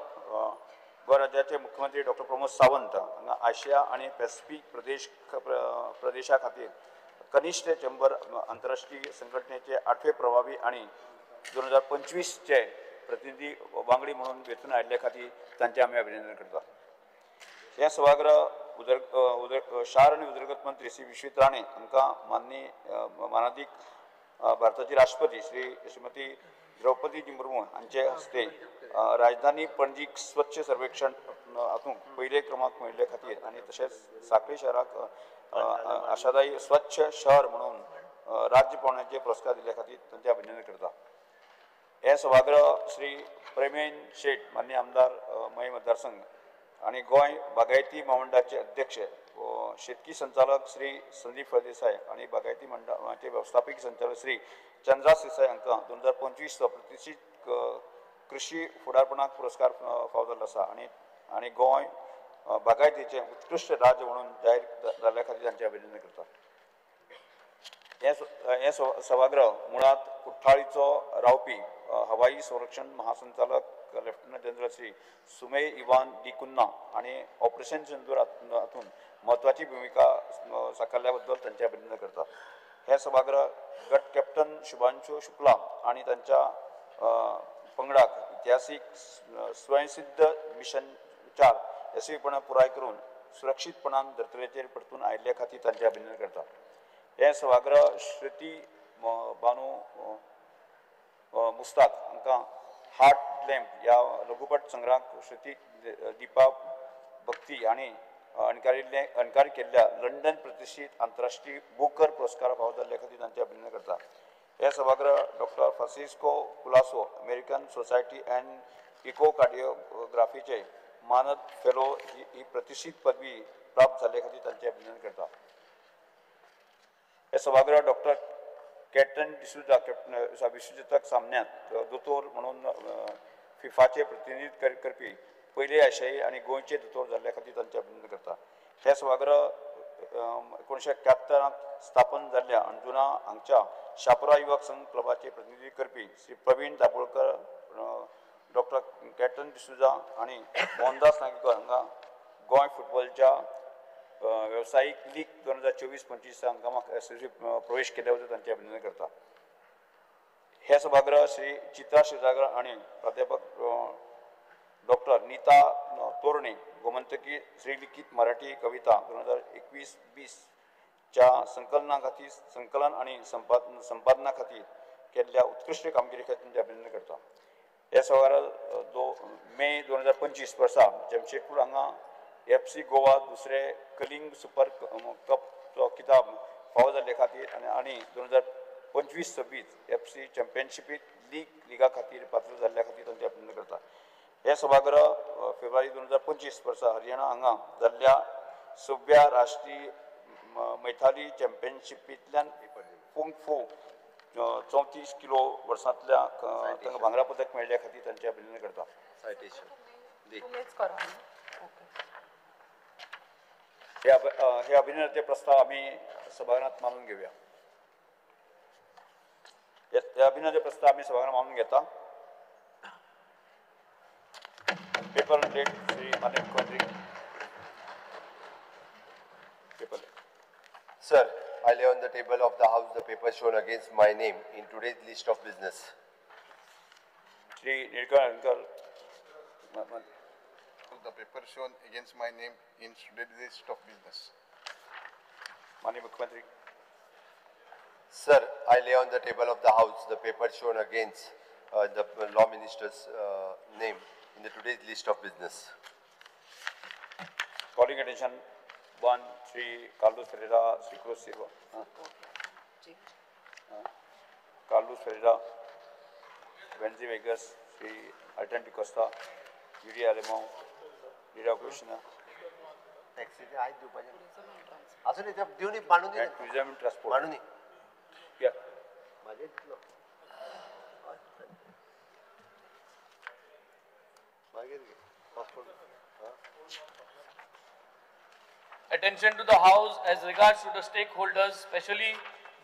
[SPEAKER 11] गोंय राज्याचे मुख्यमंत्री डॉक्टर प्रमोद सावंत हांगा आशिया आनी पॅसिफीक प्रदेशा खातीर कनिश्ठ चेंबर आंतरराष्ट्रीय संघटनेचे 8वे प्रभावी आनी 2025चे प्रतिनिधी वांगडी म्हणून वेंचून आयिल्ले खातीर तांचे आमी अभिनंदन करता. हे सभागृह शार आणि उदरगत मंत्री श्री विश्वित राणे हांकां मानादीक भारताची राष्ट्रपती श्रीमती द्रौपदी मुर्मू हांचे हस्ते राजधानी पणजीक स्वच्छ सर्वेक्षण हातूंत पयले क्रमांक मेळिल्ले खातीर आनी तशेंच सांखळी शहराक आशादायी स्वच्छ शहर म्हणून राज्य पावण्याचे पुरस्कार दिल्ले खातीर तांचे अभिनंदन करता. हे सभागृह श्री प्रेमेन शेट मान्य आमदार मय मतदारसंघ आणि गोंय बागायती महामंडळाचे अध्यक्ष शेतकी संचालक श्री संदीप फळदेसाय आणि बागायती मंडळाचे व्यवस्थापकीय संचालक श्री चंद्रा देसाय हांकां 2025 प्रतिष्ठीत कृषी फुडारपणाक पुरस्कार फावो जाल्लो आसा आनी गोंय बागायतीचे उत्कृश्ट राज्य म्हणून जाहीर जाल्ल्या खातीर तांचे अभिनंदन करता. हे सभागृह मुळात कुठ्ठाळीचो रावपी हवाई संरक्षण महासंचालक लेफ्टनंट जनरल श्री सुमेय इवान डी कुन्ना आणि ऑपरेशन सिंदूर हातून महत्वाची भूमिका साकारल्या बद्दल तांचे अभिनंदन करता. हे सभागृह गट कॅप्टन शुभांशु शुक्ला आणि तांच्या पंगडाक इतिहासीक स्वयंसिद्ध मिशन 4 यशस्वीपणान पुराय करून सुरक्षीतपणान धर्तरेचेर परतून आयिल्ल्या खातीर तांचे अभिनंदन करता. हे सभागृह श्रुती बानू मुस्ताक हांकां हार्ट लॅम्प ह्या लघुपट संग्रहाक श्रुती दीपा भक्ती आणि अणकार केल्ल्या लंडन प्रतिष्ठीत आंतरराष्ट्रीय बुकर पुरस्कार फावो जाल्ल्या खातीर तांचे अभिनंदन करता. हे सभागृह doctor Francisco Colaco American society and इकोकार्डिओग्राफीचे मानद फेलो ही प्रतिष्ठीत पदवी प्राप्त जाल्ले खातीर तांचे अभिनंदन करता. हे सभागृह डॉक्टर कॅप्टन डिसूजा विश्वचषक सामन्यांत दोतोर म्हणून फिफाचे प्रतिनिधित्व करपी पयले आशियाई आनी गोंयचे दोतोर जाल्ल्या खातीर तांचे अभिनंदन करता. हे सभागृह 1971 स्थापन जाल्ल्या अंजुना हांगच्या शापोरा युवक संघ क्लबाचे प्रतिनिधित्व करपी श्री प्रवीण दाबोळकर, डॉक्टर कॅप्टन डिसूजा आनी मोहनदास नागेकर हांगा गोंय फुटबॉलच्या व्यावसायिक लीग 2024-25 हांगा प्रवेश केल्या बद्दल तांचे अभिनंदन करता. हे सभागृह श्री चित्रा क्षीरसागर आनी प्राध्यापक डॉक्टर नीता तोरणे गोमंतकी श्रीलिखित मराठी कविता 2021-20 च्या संकलन आणि संपादना खातीर केल्ल्या उत्कृष्ट कामगिरी खातीर तांचे अभिनंदन करता. हे सभागृह मे 2025 वर्सा जमशेदपूर हांगा FC गोवा दुसरे कलिंग सुपर कपचो किताब फावो जाल्ले खातीर आनी 2025-26 FC चॅम्पियनशिपीत लिगा खातीर पात्र जाल्ल्या खातीर तांचे अभिनंदन करता. हे सभागृह फेब्रुवारी 2025 वर्सा हरियाणा हांगा जाल्ल्या 6व्या राष्ट्रीय मैथाली चॅम्पियनशिपींतल्यान कुंग-फू 34 किलो वर्सांतल्या तांकां भांगरा पदक मेळ्ळ्या खातीर तांचे अभिनंदन करता. हे अभिनंदनाचे प्रस्ताव आमी सभागृहात मानून घेवया. हे अभिनंदनाचे प्रस्ताव आमी सभागृहात मानून घेता. पेपर डेट श्री माननीय मुख्यमंत्री. Paper.
[SPEAKER 4] Sir, I lay on the table of the House the paper shown against my name in today's list of business.
[SPEAKER 11] Shri Nilkanth
[SPEAKER 14] The paper shown against my name in today's list of business.
[SPEAKER 11] माननीय मुख्यमंत्री.
[SPEAKER 4] Sir, I lay on the table of the House the paper shown against the Law Minister's name in the today's list of business.
[SPEAKER 11] Calling attention one, Sri Carlos Ferreira, Sri Cruz Silva. Carlos Ferreira, Benzi Vegas, Sri Alton de Costa, Yuri Alemão, Lira Krishna.
[SPEAKER 4] Taxi de आई दो बजे. असं इथे देऊनी मांडून दे.
[SPEAKER 11] Tourism and Transport.
[SPEAKER 4] मांडून दे.
[SPEAKER 11] Yeah.
[SPEAKER 4] माझे दिसलो. मागे दे. Passport.
[SPEAKER 6] Attention to the House as regards to the stakeholders, especially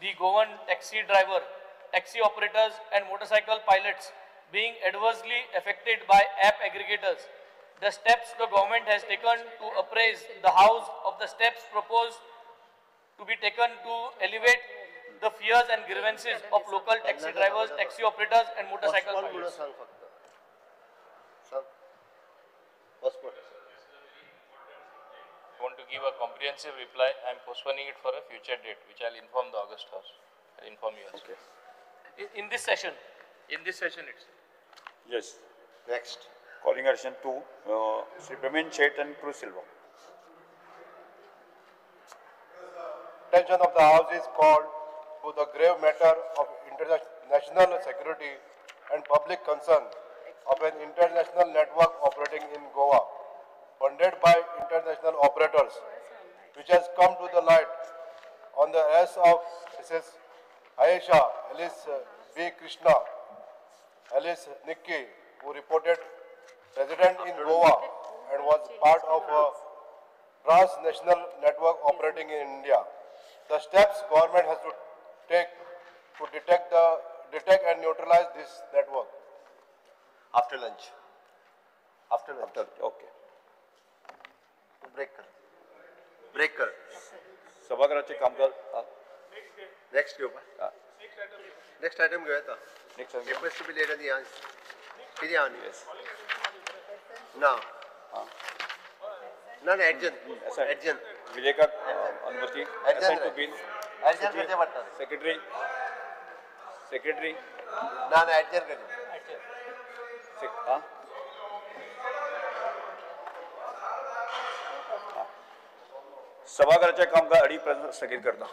[SPEAKER 6] the Goan taxi driver, taxi operators and motorcycle pilots being adversely affected by app aggregators. The steps the government has taken to appraise the House of the steps proposed to be taken to alleviate the fears and grievances of local taxi drivers, taxi operators and motorcycle pilots.
[SPEAKER 4] Passport.
[SPEAKER 16] Want to give a comprehensive reply. I am postponing it for a future date, which I will inform the August House. I will inform you also.
[SPEAKER 6] Okay. In this session. In this session itself.
[SPEAKER 11] Yes.
[SPEAKER 4] Next.
[SPEAKER 11] Calling attention to Sri Pramin Chet and Cruz Silva.
[SPEAKER 13] Attention of the House is called to the grave matter of international security and public concern of an international network operating in Goa, funded by international operators, which has come to the light on the arrest of Mrs. Ayesha Alice B. Krishna, Alice Nikki, who reported resident in Goa and was part of a transnational network operating in India. The steps government has to take to detect and neutralize this network.
[SPEAKER 4] After lunch. After lunch.
[SPEAKER 11] Okay.
[SPEAKER 4] Break कर. Break कर.
[SPEAKER 11] सभागृहाचे कामकाज
[SPEAKER 4] Next घेऊ का? Next item घेऊया आता.
[SPEAKER 11] Next item.
[SPEAKER 4] Papers to be later the answer. किती आनी? Yes. ना. ना adjourn. Adjourn.
[SPEAKER 11] विलेका अनुमति.
[SPEAKER 4] Adjourn
[SPEAKER 11] to bill.
[SPEAKER 4] Adjourn करते वाटतं.
[SPEAKER 11] Secretary. Secretary.
[SPEAKER 4] ना adjourn करते.
[SPEAKER 11] सभागृहाचे कामकाज अडीचपर्यंत स्थगित करता.